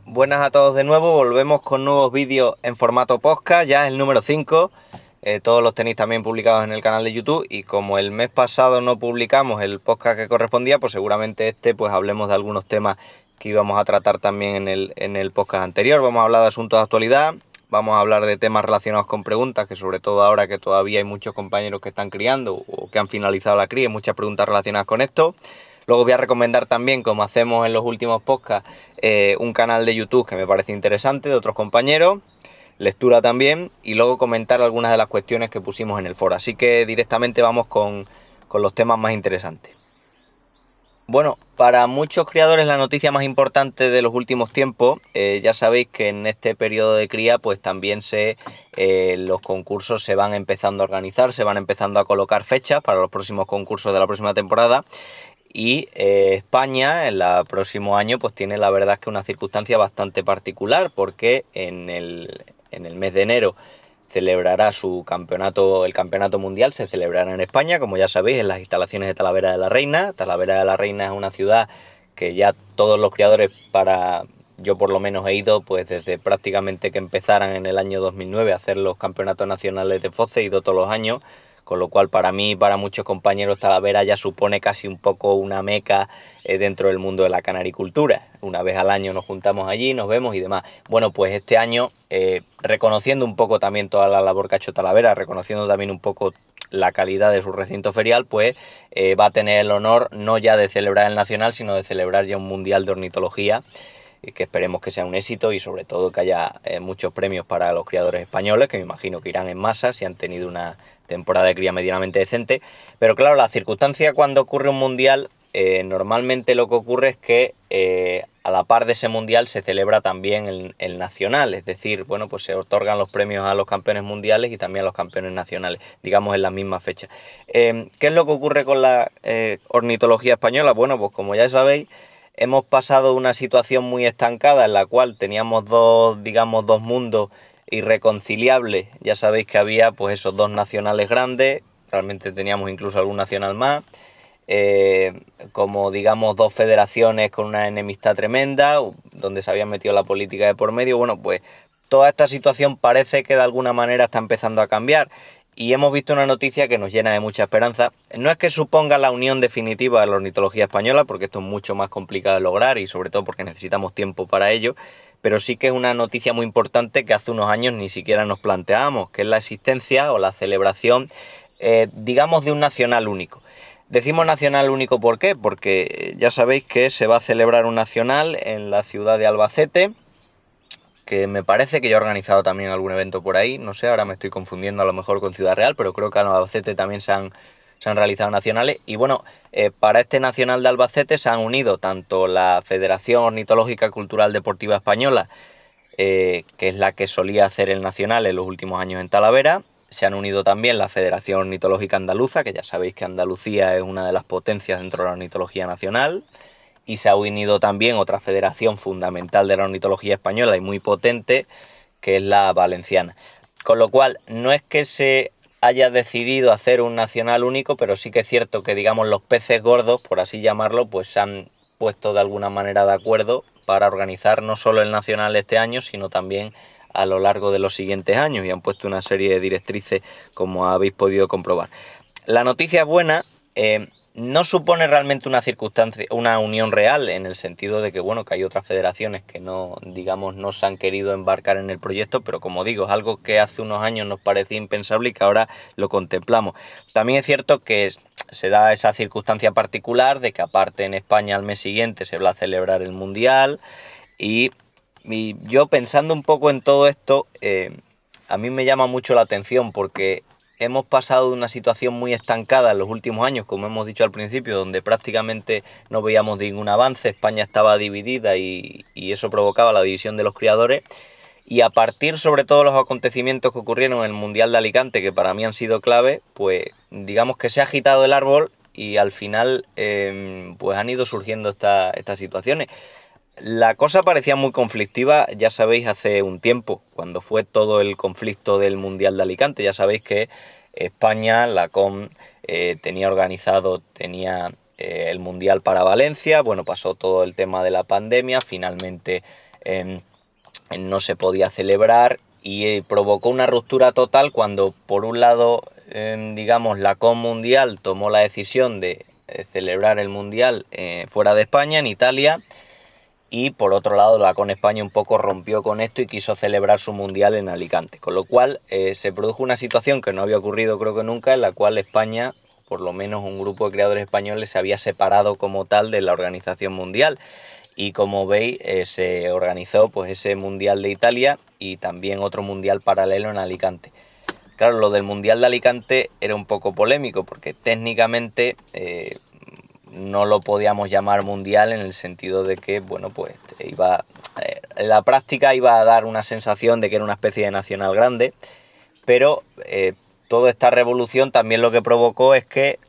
Buenas a todos de nuevo, volvemos con nuevos vídeos en formato podcast, ya es el número 5. Todos los tenéis también publicados en el canal de YouTube, y como el mes pasado no publicamos el podcast que correspondía, pues seguramente pues hablemos de algunos temas que íbamos a tratar también en el podcast anterior. Vamos a hablar de asuntos de actualidad, vamos a hablar de temas relacionados con preguntas, que sobre todo ahora que todavía hay muchos compañeros que están criando o que han finalizado la cría, hay muchas preguntas relacionadas con esto. Luego voy a recomendar también, como hacemos en los últimos podcasts, un canal de YouTube que me parece interesante, de otros compañeros, lectura también, y luego comentar algunas de las cuestiones que pusimos en el foro. Así que directamente vamos con los temas más interesantes. Bueno, para muchos criadores la noticia más importante de los últimos tiempos, ya sabéis que en este periodo de cría pues también los concursos se van empezando a organizar, se van empezando a colocar fechas para los próximos concursos de la próxima temporada. Y España en el próximo año pues tiene, la verdad, es que una circunstancia bastante particular, porque en el mes de enero celebrará el campeonato mundial, se celebrará en España, como ya sabéis, en las instalaciones de Talavera de la Reina. Talavera de la Reina es una ciudad que ya todos los criadores, yo por lo menos he ido pues desde prácticamente que empezaran en el año 2009 a hacer los campeonatos nacionales de FOCE, he ido todos los años. Con lo cual, para mí y para muchos compañeros, Talavera ya supone casi un poco una meca dentro del mundo de la canaricultura. Una vez al año nos juntamos allí, nos vemos y demás. Bueno, pues este año, reconociendo un poco también toda la labor que ha hecho Talavera, reconociendo también un poco la calidad de su recinto ferial, pues va a tener el honor no ya de celebrar el nacional, sino de celebrar ya un mundial de ornitología, que esperemos que sea un éxito, y sobre todo que haya muchos premios para los criadores españoles, que me imagino que irán en masa si han tenido una temporada de cría medianamente decente. Pero claro, la circunstancia cuando ocurre un mundial, normalmente lo que ocurre es que a la par de ese mundial se celebra también el nacional, es decir, bueno, pues se otorgan los premios a los campeones mundiales y también a los campeones nacionales, digamos en la misma fecha. ¿Qué es lo que ocurre con la ornitología española? Bueno, pues como ya sabéis, hemos pasado una situación muy estancada en la cual teníamos dos mundos irreconciliables. Ya sabéis que había pues esos dos nacionales grandes, realmente teníamos incluso algún nacional más, como digamos dos federaciones con una enemistad tremenda, donde se había metido la política de por medio. Bueno, pues toda esta situación parece que de alguna manera está empezando a cambiar, y hemos visto una noticia que nos llena de mucha esperanza. No es que suponga la unión definitiva de la ornitología española, porque esto es mucho más complicado de lograr y sobre todo porque necesitamos tiempo para ello, pero sí que es una noticia muy importante que hace unos años ni siquiera nos planteábamos, que es la existencia o la celebración, digamos, de un nacional único. Decimos nacional único, ¿por qué? Porque ya sabéis que se va a celebrar un nacional en la ciudad de Albacete, que me parece que ya he organizado también algún evento por ahí, no sé, ahora me estoy confundiendo a lo mejor con Ciudad Real, pero creo que en Albacete también se han realizado nacionales. Y bueno, para este nacional de Albacete se han unido tanto la Federación Ornitológica Cultural Deportiva Española, que es la que solía hacer el nacional en los últimos años en Talavera. Se han unido también la Federación Ornitológica Andaluza, que ya sabéis que Andalucía es una de las potencias dentro de la ornitología nacional, y se ha unido también otra federación fundamental de la ornitología española y muy potente, que es la valenciana. Con lo cual, no es que se haya decidido hacer un nacional único, pero sí que es cierto que, digamos, los peces gordos, por así llamarlo, pues se han puesto de alguna manera de acuerdo para organizar no solo el nacional este año, sino también a lo largo de los siguientes años, y han puesto una serie de directrices, como habéis podido comprobar. La noticia es buena. No supone realmente una circunstancia, una unión real, en el sentido de que, bueno, que hay otras federaciones que no, digamos, no se han querido embarcar en el proyecto, pero como digo, es algo que hace unos años nos parecía impensable y que ahora lo contemplamos. También es cierto que se da esa circunstancia particular de que, aparte, en España al mes siguiente se va a celebrar el Mundial, y, y yo, pensando un poco en todo esto, a mí me llama mucho la atención, porque hemos pasado de una situación muy estancada en los últimos años, como hemos dicho al principio, donde prácticamente no veíamos ningún avance. España estaba dividida y eso provocaba la división de los criadores. Y a partir, sobre todo, los acontecimientos que ocurrieron en el Mundial de Alicante, que para mí han sido clave, pues digamos que se ha agitado el árbol, y al final pues han ido surgiendo estas situaciones. La cosa parecía muy conflictiva, ya sabéis, hace un tiempo, cuando fue todo el conflicto del Mundial de Alicante. Ya sabéis que España, la COM, tenía el Mundial para Valencia. Bueno, pasó todo el tema de la pandemia, finalmente no se podía celebrar y provocó una ruptura total cuando, por un lado, digamos, la CON Mundial tomó la decisión de celebrar el Mundial fuera de España, en Italia, y por otro lado la CON España un poco rompió con esto y quiso celebrar su Mundial en Alicante, con lo cual se produjo una situación que no había ocurrido creo que nunca, en la cual España, por lo menos un grupo de creadores españoles, se había separado como tal de la organización mundial. Y como veis, se organizó pues ese Mundial de Italia y también otro Mundial paralelo en Alicante. Claro, lo del Mundial de Alicante era un poco polémico porque técnicamente no lo podíamos llamar Mundial, en el sentido de que, bueno, pues en la práctica iba a dar una sensación de que era una especie de nacional grande, pero toda esta revolución también lo que provocó es que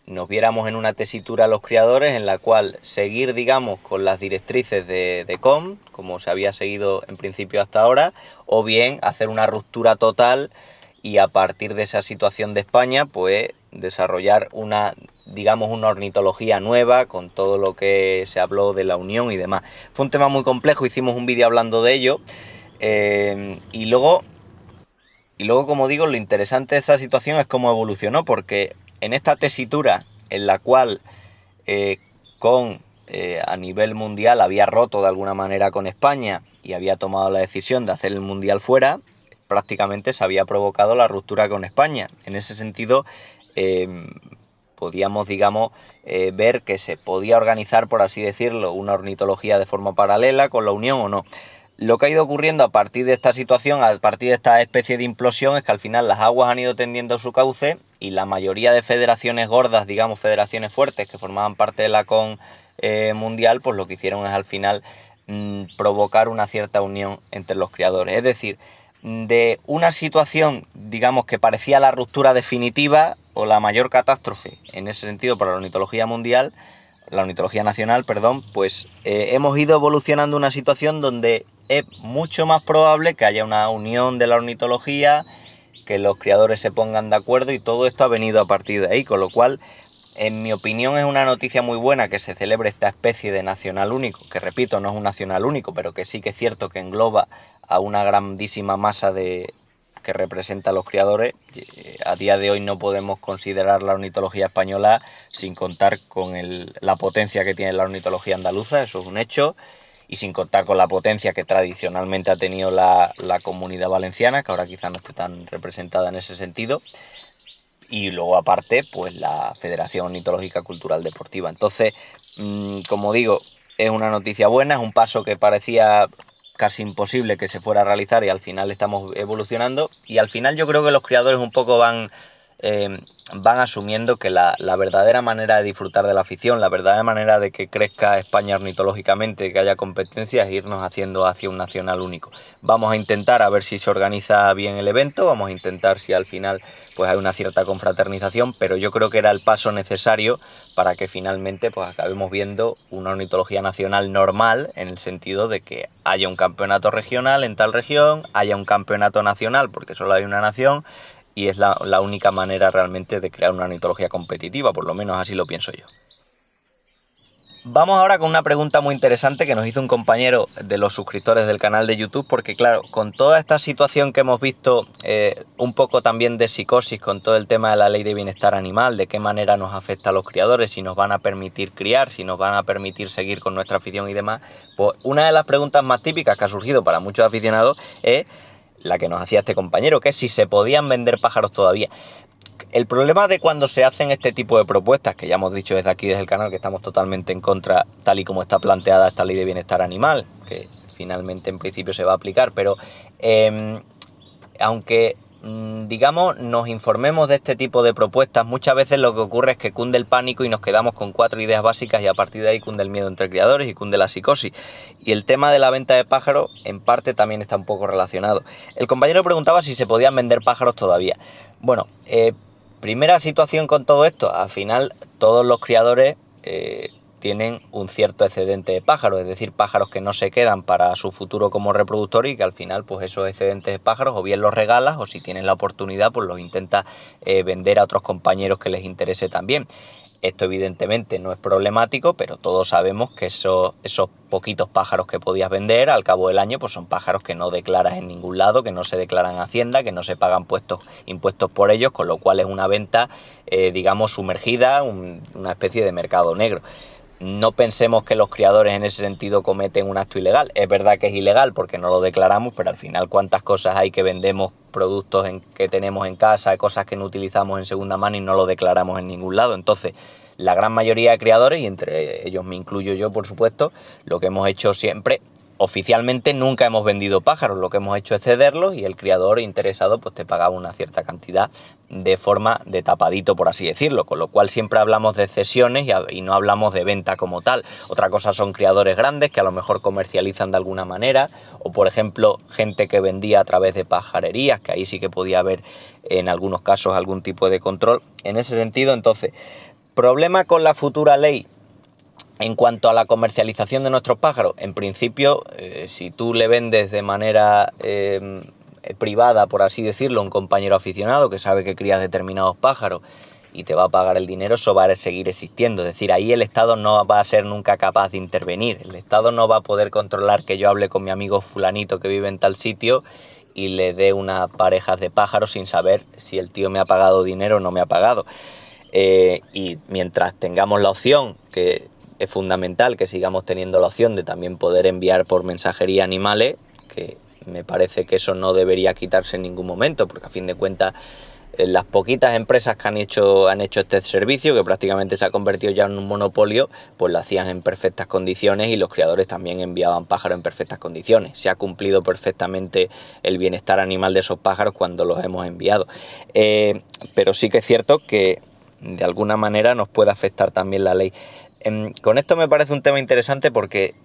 nos viéramos en una tesitura los creadores en la cual seguir, digamos, con las directrices de COM, como se había seguido en principio hasta ahora, o bien hacer una ruptura total y a partir de esa situación de España, pues desarrollar una ornitología nueva con todo lo que se habló de la unión y demás. Fue un tema muy complejo, hicimos un vídeo hablando de ello, y luego, como digo, lo interesante de esa situación es cómo evolucionó, porque en esta tesitura en la cual a nivel mundial había roto de alguna manera con España y había tomado la decisión de hacer el Mundial fuera, prácticamente se había provocado la ruptura con España. En ese sentido, podíamos, ver que se podía organizar, por así decirlo, una ornitología de forma paralela con la Unión o no. Lo que ha ido ocurriendo a partir de esta situación, a partir de esta especie de implosión, es que al final las aguas han ido tendiendo su cauce y la mayoría de federaciones gordas, federaciones fuertes que formaban parte de la CON mundial, pues lo que hicieron es al final provocar una cierta unión entre los creadores. Es decir, de una situación, que parecía la ruptura definitiva o la mayor catástrofe en ese sentido para la ornitología mundial, la ornitología nacional, pues hemos ido evolucionando una situación donde es mucho más probable que haya una unión de la ornitología, que los creadores se pongan de acuerdo, y todo esto ha venido a partir de ahí, con lo cual, en mi opinión, es una noticia muy buena que se celebre esta especie de nacional único, que repito, no es un nacional único, pero que sí que es cierto que engloba a una grandísima masa que representa a los criadores. A día de hoy no podemos considerar la ornitología española sin contar con la potencia que tiene la ornitología andaluza, eso es un hecho, y sin contar con la potencia que tradicionalmente ha tenido la Comunidad Valenciana, que ahora quizá no esté tan representada en ese sentido, y luego aparte pues la Federación Ornitológica Cultural Deportiva. Entonces, como digo, es una noticia buena, es un paso que parecía casi imposible que se fuera a realizar y al final estamos evolucionando, y al final yo creo que los creadores un poco van asumiendo que la verdadera manera de disfrutar de la afición, la verdadera manera de que crezca España ornitológicamente, que haya competencias, es irnos haciendo hacia un nacional único. Vamos a intentar a ver si se organiza bien el evento, vamos a intentar si al final pues hay una cierta confraternización, pero yo creo que era el paso necesario para que finalmente pues acabemos viendo una ornitología nacional normal, en el sentido de que haya un campeonato regional en tal región, haya un campeonato nacional porque solo hay una nación, y es la única manera realmente de crear una ornitología competitiva, por lo menos así lo pienso yo. Vamos ahora con una pregunta muy interesante que nos hizo un compañero de los suscriptores del canal de YouTube, porque claro, con toda esta situación que hemos visto, un poco también de psicosis con todo el tema de la ley de bienestar animal, de qué manera nos afecta a los criadores, si nos van a permitir criar, si nos van a permitir seguir con nuestra afición y demás, pues una de las preguntas más típicas que ha surgido para muchos aficionados es la que nos hacía este compañero, que es si se podían vender pájaros todavía. El problema de cuando se hacen este tipo de propuestas, que ya hemos dicho desde aquí, desde el canal, que estamos totalmente en contra, tal y como está planteada esta ley de bienestar animal, que finalmente en principio se va a aplicar, pero aunque nos informemos de este tipo de propuestas, muchas veces lo que ocurre es que cunde el pánico y nos quedamos con 4 ideas básicas, y a partir de ahí cunde el miedo entre criadores y cunde la psicosis. Y el tema de la venta de pájaros en parte también está un poco relacionado. El compañero preguntaba si se podían vender pájaros todavía. Bueno, primera situación con todo esto, al final todos los criadores tienen un cierto excedente de pájaros, es decir, pájaros que no se quedan para su futuro como reproductor, y que al final pues esos excedentes de pájaros o bien los regalas, o si tienes la oportunidad pues los intentas vender a otros compañeros que les interese también. Esto evidentemente no es problemático, pero todos sabemos que esos poquitos pájaros que podías vender al cabo del año pues son pájaros que no declaras en ningún lado, que no se declaran en Hacienda, que no se pagan impuestos por ellos, con lo cual es una venta, digamos, sumergida, una especie de mercado negro. No pensemos que los criadores en ese sentido cometen un acto ilegal. Es verdad que es ilegal porque no lo declaramos, pero al final cuántas cosas hay que vendemos productos que tenemos en casa, cosas que no utilizamos en segunda mano y no lo declaramos en ningún lado. Entonces, la gran mayoría de criadores, y entre ellos me incluyo yo, por supuesto, lo que hemos hecho siempre, oficialmente nunca hemos vendido pájaros, lo que hemos hecho es cederlos y el criador interesado pues te pagaba una cierta cantidad de forma de tapadito, por así decirlo, con lo cual siempre hablamos de cesiones y no hablamos de venta como tal. Otra cosa son criadores grandes que a lo mejor comercializan de alguna manera, o por ejemplo gente que vendía a través de pajarerías, que ahí sí que podía haber en algunos casos algún tipo de control en ese sentido. Entonces, problema con la futura ley en cuanto a la comercialización de nuestros pájaros. En principio, si tú le vendes de manera privada, por así decirlo, a un compañero aficionado que sabe que crías determinados pájaros y te va a pagar el dinero, eso va a seguir existiendo. Es decir, ahí el Estado no va a ser nunca capaz de intervenir. El Estado no va a poder controlar que yo hable con mi amigo fulanito que vive en tal sitio y le dé unas parejas de pájaros sin saber si el tío me ha pagado dinero o no me ha pagado. Y mientras tengamos la opción, que es fundamental que sigamos teniendo la opción de también poder enviar por mensajería animales, que me parece que eso no debería quitarse en ningún momento, porque a fin de cuentas las poquitas empresas que han hecho este servicio, que prácticamente se ha convertido ya en un monopolio, pues lo hacían en perfectas condiciones y los criadores también enviaban pájaros en perfectas condiciones. Se ha cumplido perfectamente el bienestar animal de esos pájaros cuando los hemos enviado. Pero sí que es cierto que de alguna manera nos puede afectar también la ley. Con esto me parece un tema interesante porque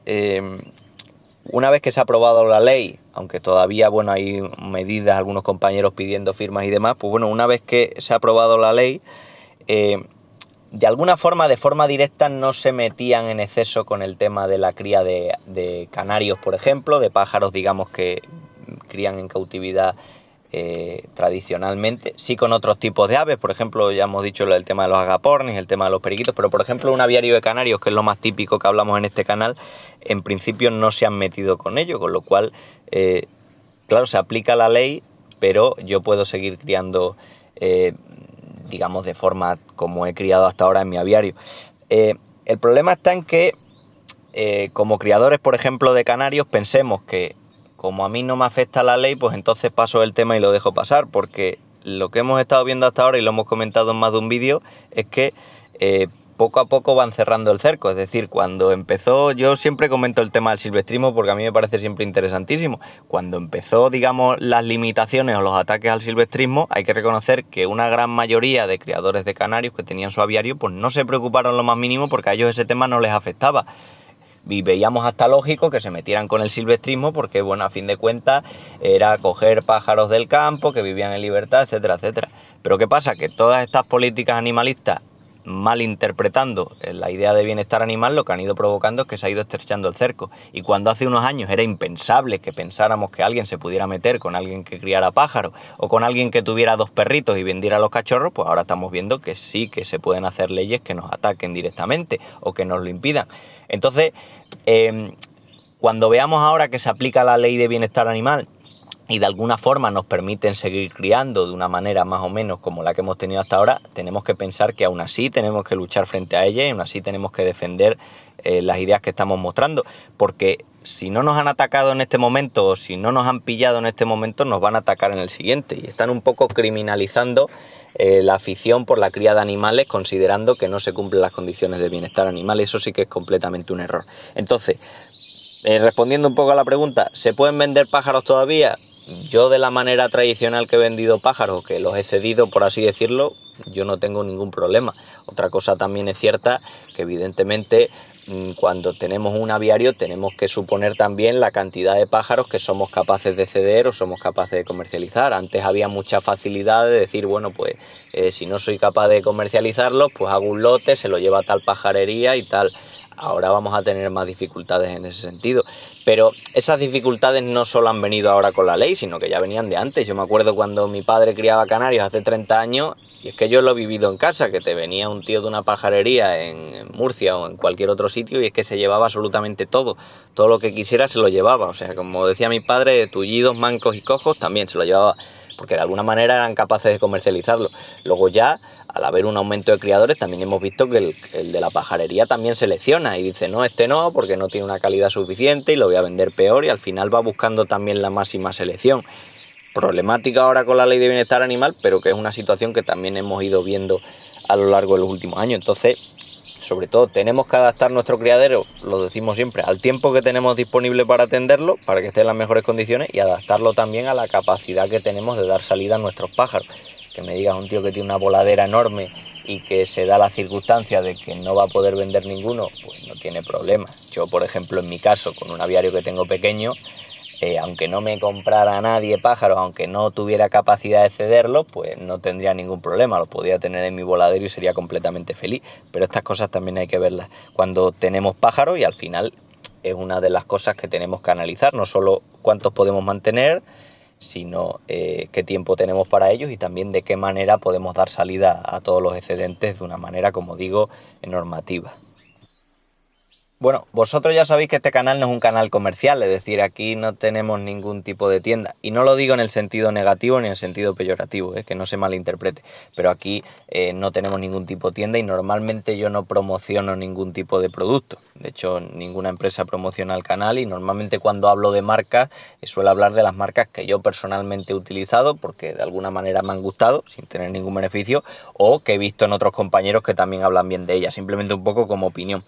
una vez que se ha aprobado la ley, aunque todavía bueno hay medidas, algunos compañeros pidiendo firmas y demás, pues bueno, una vez que se ha aprobado la ley, de alguna forma, de forma directa, no se metían en exceso con el tema de la cría de canarios, por ejemplo, de pájaros, digamos, que crían en cautividad tradicionalmente, sí con otros tipos de aves. Por ejemplo, ya hemos dicho el tema de los agapornis, el tema de los periquitos, pero por ejemplo un aviario de canarios, que es lo más típico que hablamos en este canal, en principio no se han metido con ello, con lo cual claro, se aplica la ley, pero yo puedo seguir criando digamos de forma como he criado hasta ahora en mi aviario. El problema está en que como criadores, por ejemplo, de canarios, pensemos que como a mí no me afecta la ley, pues entonces paso el tema y lo dejo pasar, porque lo que hemos estado viendo hasta ahora, y lo hemos comentado en más de un vídeo, es que poco a poco van cerrando el cerco. Es decir, cuando empezó, yo siempre comento el tema del silvestrismo porque a mí me parece siempre interesantísimo. Cuando empezó, digamos, las limitaciones o los ataques al silvestrismo, hay que reconocer que una gran mayoría de criadores de canarios que tenían su aviario, pues no se preocuparon lo más mínimo porque a ellos ese tema no les afectaba. Y veíamos hasta lógico que se metieran con el silvestrismo porque, bueno, a fin de cuentas era coger pájaros del campo que vivían en libertad, etcétera, etcétera. Pero ¿qué pasa? Que todas estas políticas animalistas, malinterpretando la idea de bienestar animal, lo que han ido provocando es que se ha ido estrechando el cerco. Y cuando hace unos años era impensable que pensáramos que alguien se pudiera meter con alguien que criara pájaros o con alguien que tuviera 2 perritos y vendiera los cachorros, pues ahora estamos viendo que sí que se pueden hacer leyes que nos ataquen directamente o que nos lo impidan. Entonces, cuando veamos ahora que se aplica la ley de bienestar animal y de alguna forma nos permiten seguir criando de una manera más o menos como la que hemos tenido hasta ahora, tenemos que pensar que aún así tenemos que luchar frente a ella y aún así tenemos que defender las ideas que estamos mostrando, porque si no nos han atacado en este momento o si no nos han pillado en este momento, nos van a atacar en el siguiente, y están un poco criminalizando la afición por la cría de animales, considerando que no se cumplen las condiciones de bienestar animal. Eso sí que es completamente un error. Entonces, respondiendo un poco a la pregunta, ¿se pueden vender pájaros todavía? Yo, de la manera tradicional que he vendido pájaros, que los he cedido, por así decirlo, yo no tengo ningún problema. Otra cosa también es cierta, que evidentemente cuando tenemos un aviario tenemos que suponer también la cantidad de pájaros que somos capaces de ceder o somos capaces de comercializar. Antes había mucha facilidad de decir, bueno, pues si no soy capaz de comercializarlos, pues hago un lote, se lo lleva a tal pajarería y tal. Ahora vamos a tener más dificultades en ese sentido. Pero esas dificultades no solo han venido ahora con la ley, sino que ya venían de antes. Yo me acuerdo cuando mi padre criaba canarios hace 30 años, Y es que yo lo he vivido en casa, que te venía un tío de una pajarería en Murcia o en cualquier otro sitio y es que se llevaba absolutamente todo lo que quisiera se lo llevaba. O sea, como decía mi padre, tullidos, mancos y cojos también se lo llevaba, porque de alguna manera eran capaces de comercializarlo. Luego ya, al haber un aumento de criadores, también hemos visto que el de la pajarería también selecciona y dice, no, este no, porque no tiene una calidad suficiente y lo voy a vender peor, y al final va buscando también la máxima selección. Problemática ahora con la ley de bienestar animal, pero que es una situación que también hemos ido viendo a lo largo de los últimos años. Entonces, sobre todo, tenemos que adaptar nuestro criadero, lo decimos siempre, al tiempo que tenemos disponible para atenderlo, para que esté en las mejores condiciones, y adaptarlo también a la capacidad que tenemos de dar salida a nuestros pájaros. Que me digas un tío que tiene una voladera enorme y que se da la circunstancia de que no va a poder vender ninguno, pues no tiene problema. Yo, por ejemplo, en mi caso, con un aviario que tengo pequeño, aunque no me comprara nadie pájaros, aunque no tuviera capacidad de cederlos, pues no tendría ningún problema, lo podría tener en mi voladero y sería completamente feliz. Pero estas cosas también hay que verlas cuando tenemos pájaros, y al final es una de las cosas que tenemos que analizar, no solo cuántos podemos mantener, sino qué tiempo tenemos para ellos y también de qué manera podemos dar salida a todos los excedentes de una manera, como digo, normativa. Bueno, vosotros ya sabéis que este canal no es un canal comercial, es decir, aquí no tenemos ningún tipo de tienda. Y no lo digo en el sentido negativo ni en el sentido peyorativo, que no se malinterprete. Pero aquí no tenemos ningún tipo de tienda y normalmente yo no promociono ningún tipo de producto. De hecho, ninguna empresa promociona el canal y normalmente cuando hablo de marcas suelo hablar de las marcas que yo personalmente he utilizado porque de alguna manera me han gustado sin tener ningún beneficio, o que he visto en otros compañeros que también hablan bien de ellas, simplemente un poco como opinión.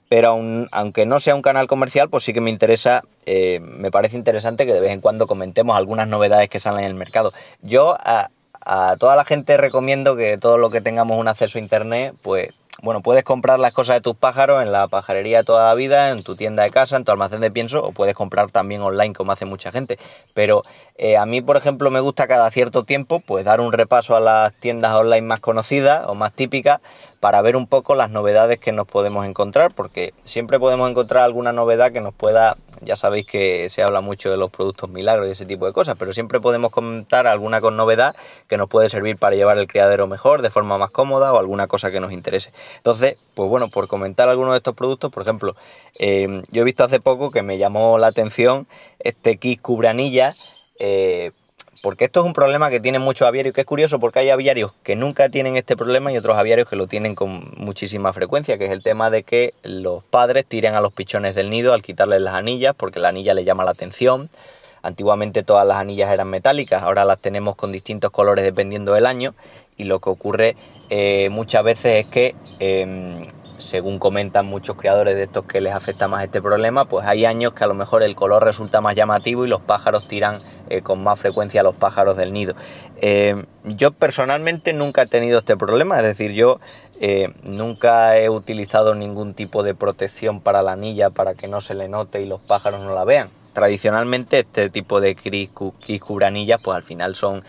Pero aunque no sea un canal comercial, pues sí que me interesa, me parece interesante que de vez en cuando comentemos algunas novedades que salen en el mercado. Yo a toda la gente recomiendo que todo lo que tengamos un acceso a internet, pues bueno, puedes comprar las cosas de tus pájaros en la pajarería de toda la vida, en tu tienda de casa, en tu almacén de pienso, o puedes comprar también online como hace mucha gente. Pero a mí, por ejemplo, me gusta cada cierto tiempo pues dar un repaso a las tiendas online más conocidas o más típicas para ver un poco las novedades que nos podemos encontrar, porque siempre podemos encontrar alguna novedad que nos pueda, ya sabéis que se habla mucho de los productos milagros y ese tipo de cosas, pero siempre podemos comentar alguna con novedad que nos puede servir para llevar el criadero mejor, de forma más cómoda, o alguna cosa que nos interese. Entonces, pues bueno, por comentar algunos de estos productos, por ejemplo, yo he visto hace poco que me llamó la atención este kit cubranilla, porque esto es un problema que tienen muchos aviarios, que es curioso porque hay aviarios que nunca tienen este problema y otros aviarios que lo tienen con muchísima frecuencia, que es el tema de que los padres tiren a los pichones del nido al quitarles las anillas, porque la anilla les llama la atención. Antiguamente todas las anillas eran metálicas, ahora las tenemos con distintos colores dependiendo del año, y lo que ocurre muchas veces es que, según comentan muchos criadores de estos que les afecta más este problema, pues hay años que a lo mejor el color resulta más llamativo y los pájaros tiran con más frecuencia a los pájaros del nido. Yo personalmente nunca he tenido este problema, es decir, yo nunca he utilizado ningún tipo de protección para la anilla para que no se le note y los pájaros no la vean. Tradicionalmente este tipo de kits cubranillas pues al final son,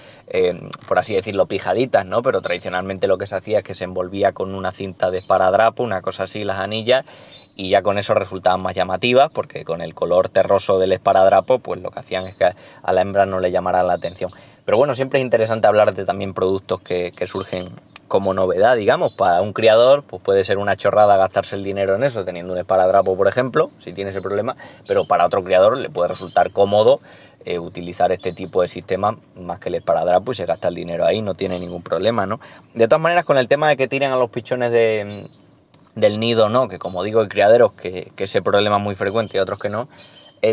por así decirlo, pijaditas, ¿no? Pero tradicionalmente lo que se hacía es que se envolvía con una cinta de esparadrapo, una cosa así, las anillas, y ya con eso resultaban más llamativas, porque con el color terroso del esparadrapo pues lo que hacían es que a la hembra no le llamara la atención. Pero bueno, siempre es interesante hablar de también productos que surgen como novedad, digamos. Para un criador pues puede ser una chorrada gastarse el dinero en eso, teniendo un esparadrapo, por ejemplo, si tiene ese problema, pero para otro criador le puede resultar cómodo utilizar este tipo de sistema más que el esparadrapo y se gasta el dinero ahí, no tiene ningún problema, ¿no? De todas maneras, con el tema de que tiran a los pichones del nido, ¿no? Que como digo, hay criaderos que ese problema es muy frecuente y otros que no,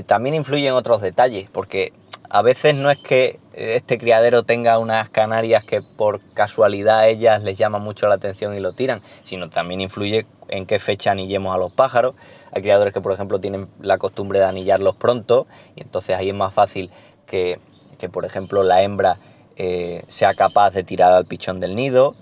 también influyen otros detalles, porque a veces no es que este criadero tenga unas canarias que por casualidad a ellas les llama mucho la atención y lo tiran, sino también influye en qué fecha anillemos a los pájaros. Hay criadores que, por ejemplo, tienen la costumbre de anillarlos pronto y entonces ahí es más fácil que por ejemplo, la hembra sea capaz de tirar al pichón del nido.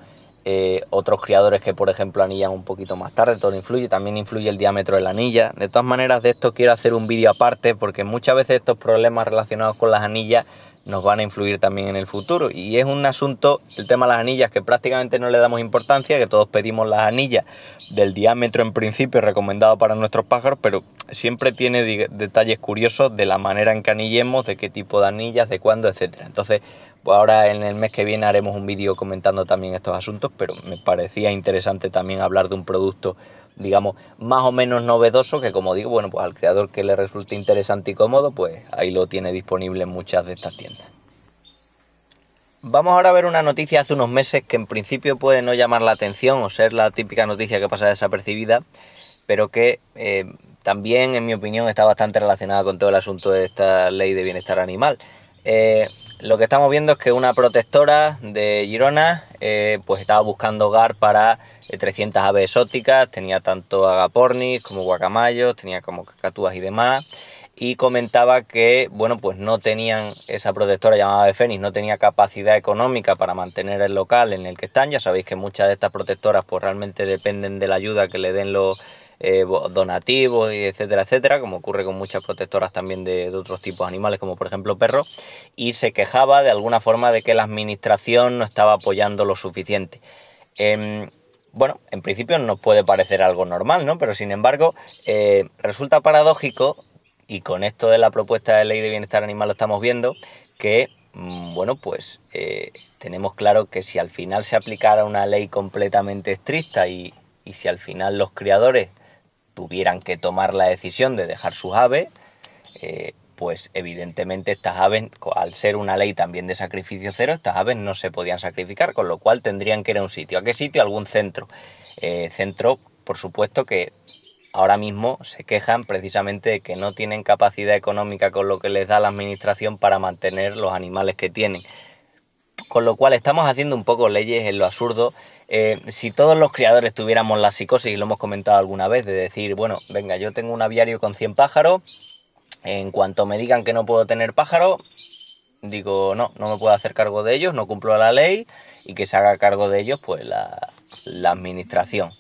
Otros criadores que, por ejemplo, anillan un poquito más tarde, todo influye, también influye el diámetro de la anilla. De todas maneras, de esto quiero hacer un vídeo aparte, porque muchas veces estos problemas relacionados con las anillas nos van a influir también en el futuro, y es un asunto, el tema de las anillas, que prácticamente no le damos importancia, que todos pedimos las anillas del diámetro en principio recomendado para nuestros pájaros, pero siempre tiene detalles curiosos de la manera en que anillemos, de qué tipo de anillas, de cuándo, etcétera. Entonces Pues ahora en el mes que viene haremos un vídeo comentando también estos asuntos, pero me parecía interesante también hablar de un producto, digamos, más o menos novedoso, que como digo, bueno, pues al creador que le resulte interesante y cómodo, pues ahí lo tiene disponible en muchas de estas tiendas. Vamos ahora a ver una noticia hace unos meses que en principio puede no llamar la atención o ser la típica noticia que pasa desapercibida, pero que también, en mi opinión, está bastante relacionada con todo el asunto de esta ley de bienestar animal. Lo que estamos viendo es que una protectora de Girona pues estaba buscando hogar para 300 aves exóticas, tenía tanto agapornis como guacamayos, tenía como cacatúas y demás, y comentaba que, bueno, pues no tenían, esa protectora llamada Ave Fénix no tenía capacidad económica para mantener el local en el que están. Ya sabéis que muchas de estas protectoras pues realmente dependen de la ayuda que le den los donativos y etcétera, etcétera, como ocurre con muchas protectoras también de otros tipos de animales, como por ejemplo perros, y se quejaba de alguna forma de que la administración no estaba apoyando lo suficiente. Bueno, en principio nos puede parecer algo normal, ¿no? Pero sin embargo, resulta paradójico, y con esto de la propuesta de ley de bienestar animal lo estamos viendo, que, bueno, pues tenemos claro que si al final se aplicara una ley completamente estricta y si al final los criadores tuvieran que tomar la decisión de dejar sus aves, pues evidentemente estas aves, al ser una ley también de sacrificio cero, estas aves no se podían sacrificar, con lo cual tendrían que ir a un sitio. ¿A qué sitio? Algún centro. Centro, por supuesto, que ahora mismo se quejan precisamente de que no tienen capacidad económica con lo que les da la administración para mantener los animales que tienen. Con lo cual estamos haciendo un poco leyes en lo absurdo. Si todos los criadores tuviéramos la psicosis, y lo hemos comentado alguna vez, de decir, bueno, venga, yo tengo un aviario con 100 pájaros, en cuanto me digan que no puedo tener pájaros, digo, no me puedo hacer cargo de ellos, no cumplo la ley, y que se haga cargo de ellos pues la administración.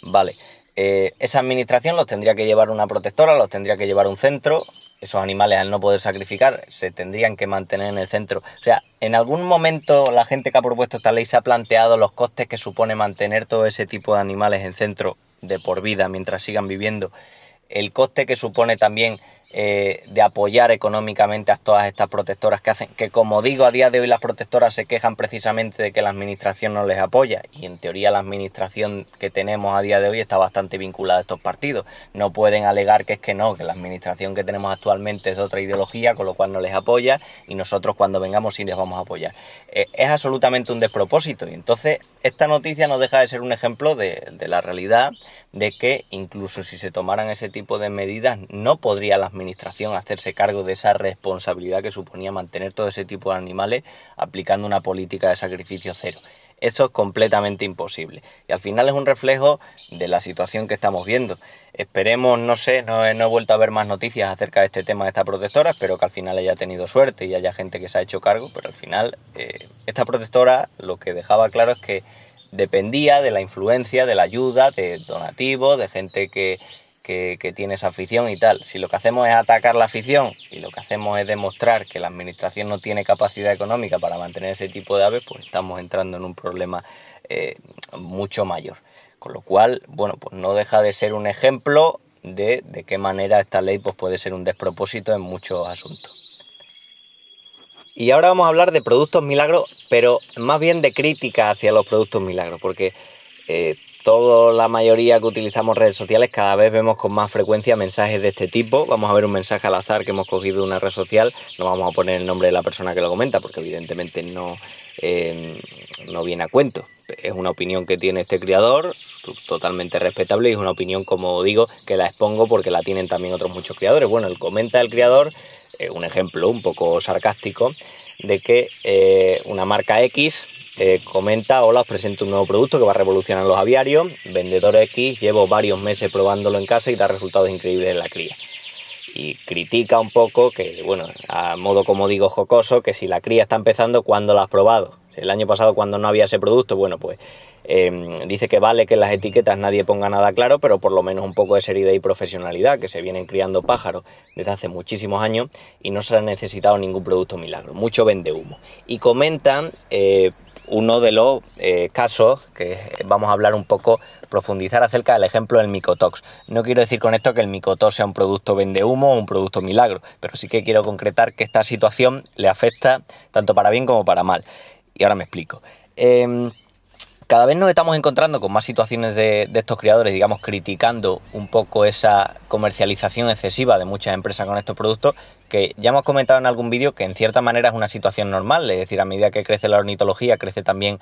Vale, esa administración los tendría que llevar una protectora, los tendría que llevar un centro. Esos animales, al no poder sacrificar, se tendrían que mantener en el centro. O sea, en algún momento la gente que ha propuesto esta ley se ha planteado los costes que supone mantener todo ese tipo de animales en centro de por vida mientras sigan viviendo. El coste que supone también de apoyar económicamente a todas estas protectoras que hacen, que como digo, a día de hoy las protectoras se quejan precisamente de que la administración no les apoya, y en teoría la administración que tenemos a día de hoy está bastante vinculada a estos partidos. No pueden alegar que es que no, que la administración que tenemos actualmente es de otra ideología, con lo cual no les apoya, y nosotros cuando vengamos sí les vamos a apoyar. Es absolutamente un despropósito, y entonces esta noticia no deja de ser un ejemplo de la realidad, de que incluso si se tomaran ese tipo de medidas no podría la administración hacerse cargo de esa responsabilidad que suponía mantener todo ese tipo de animales aplicando una política de sacrificio cero. Eso es completamente imposible, y al final es un reflejo de la situación que estamos viendo. Esperemos, no sé, no he vuelto a ver más noticias acerca de este tema de esta protectora. Espero que al final haya tenido suerte y haya gente que se ha hecho cargo, pero al final esta protectora lo que dejaba claro es que dependía de la influencia, de la ayuda, de donativos, de gente que tiene esa afición y tal. Si lo que hacemos es atacar la afición y lo que hacemos es demostrar que la administración no tiene capacidad económica para mantener ese tipo de aves, pues estamos entrando en un problema mucho mayor. Con lo cual, bueno, pues no deja de ser un ejemplo de qué manera esta ley pues puede ser un despropósito en muchos asuntos. Y ahora vamos a hablar de productos milagros, pero más bien de crítica hacia los productos milagros, porque toda la mayoría que utilizamos redes sociales cada vez vemos con más frecuencia mensajes de este tipo. Vamos a ver un mensaje al azar que hemos cogido de una red social, no vamos a poner el nombre de la persona que lo comenta, porque evidentemente no viene a cuento. Es una opinión que tiene este creador, totalmente respetable, y es una opinión, como digo, que la expongo porque la tienen también otros muchos creadores. Bueno, el comenta del creador, un ejemplo un poco sarcástico, de que una marca X comenta: hola, os presento un nuevo producto que va a revolucionar los aviarios. Vendedor X, llevo varios meses probándolo en casa y da resultados increíbles en la cría. Y critica un poco que, bueno, a modo, como digo, jocoso, que si la cría está empezando, ¿cuándo la has probado? El año pasado, cuando no había ese producto, bueno, pues dice que vale que en las etiquetas nadie ponga nada claro, pero por lo menos un poco de seriedad y profesionalidad, que se vienen criando pájaros desde hace muchísimos años y no se ha necesitado ningún producto milagro, mucho vende humo. Y comentan uno de los casos que vamos a hablar un poco, profundizar acerca del ejemplo del micotox. No quiero decir con esto que el micotox sea un producto vendehumo o un producto milagro, pero sí que quiero concretar que esta situación le afecta tanto para bien como para mal. Y ahora me explico. Cada vez nos estamos encontrando con más situaciones de estos criadores, digamos, criticando un poco esa comercialización excesiva de muchas empresas con estos productos, que ya hemos comentado en algún vídeo que en cierta manera es una situación normal, es decir, a medida que crece la ornitología, crece también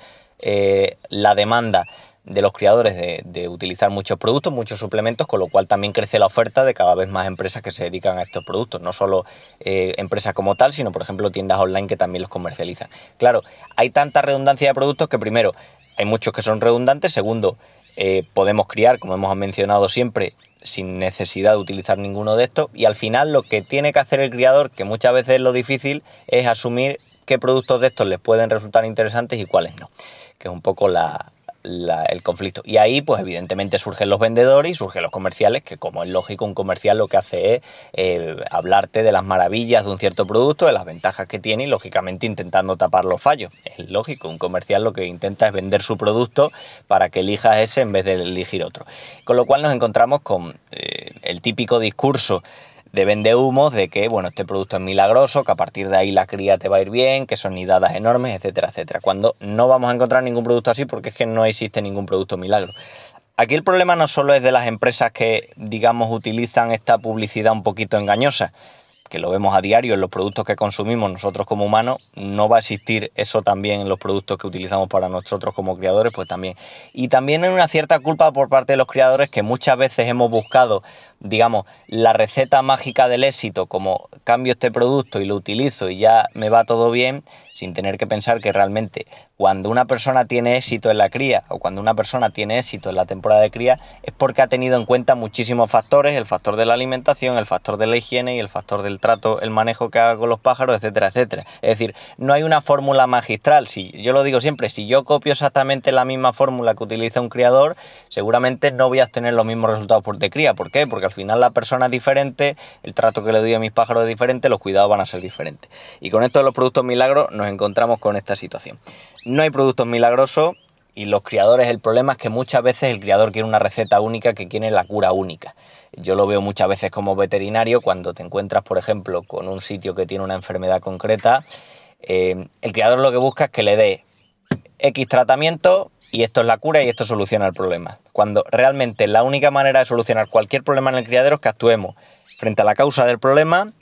la demanda de los criadores de utilizar muchos productos, muchos suplementos, con lo cual también crece la oferta de cada vez más empresas que se dedican a estos productos, no solo empresas como tal, sino por ejemplo tiendas online que también los comercializan. Claro, hay tanta redundancia de productos que primero, hay muchos que son redundantes, segundo, podemos criar, como hemos mencionado siempre, sin necesidad de utilizar ninguno de estos, y al final lo que tiene que hacer el criador, que muchas veces es lo difícil, es asumir qué productos de estos les pueden resultar interesantes y cuáles no, que es un poco el conflicto. Y ahí, pues evidentemente surgen los vendedores y surgen los comerciales, que como es lógico, un comercial lo que hace es hablarte de las maravillas de un cierto producto, de las ventajas que tiene y lógicamente intentando tapar los fallos. Es lógico, un comercial lo que intenta es vender su producto para que elijas ese en vez de elegir otro. Con lo cual nos encontramos con el típico discurso de vendehumos de que, bueno, este producto es milagroso, que a partir de ahí la cría te va a ir bien, que son nidadas enormes, etcétera, etcétera. Cuando no vamos a encontrar ningún producto así porque es que no existe ningún producto milagro. Aquí el problema no solo es de las empresas que, digamos, utilizan esta publicidad un poquito engañosa, que lo vemos a diario en los productos que consumimos nosotros como humanos, no va a existir eso también en los productos que utilizamos para nosotros como criadores, pues también. Y también hay una cierta culpa por parte de los criadores que muchas veces hemos buscado, digamos, la receta mágica del éxito, como cambio este producto y lo utilizo y ya me va todo bien, sin tener que pensar que realmente cuando una persona tiene éxito en la cría o cuando una persona tiene éxito en la temporada de cría es porque ha tenido en cuenta muchísimos factores, el factor de la alimentación, el factor de la higiene y el factor del trato, el manejo que haga con los pájaros, etcétera, etcétera. Es decir, no hay una fórmula magistral. Si, yo lo digo siempre, si yo copio exactamente la misma fórmula que utiliza un criador, seguramente no voy a tener los mismos resultados de cría. ¿Por qué? Porque al final la persona es diferente, el trato que le doy a mis pájaros es diferente, los cuidados van a ser diferentes. Y con esto de los productos milagros nos encontramos con esta situación. No hay productos milagrosos y los criadores, el problema es que muchas veces el criador quiere una receta única, que quiere la cura única. Yo lo veo muchas veces como veterinario cuando te encuentras, por ejemplo, con un sitio que tiene una enfermedad concreta. El criador lo que busca es que le dé X tratamiento y esto es la cura y esto soluciona el problema. Cuando realmente la única manera de solucionar cualquier problema en el criadero es que actuemos frente a la causa del problema,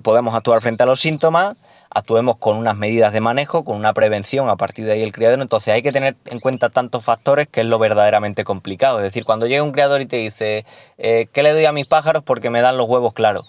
podemos actuar frente a los síntomas, actuemos con unas medidas de manejo, con una prevención a partir de ahí el criadero. Entonces hay que tener en cuenta tantos factores que es lo verdaderamente complicado. Es decir, cuando llega un criador y te dice ¿qué le doy a mis pájaros porque me dan los huevos claros?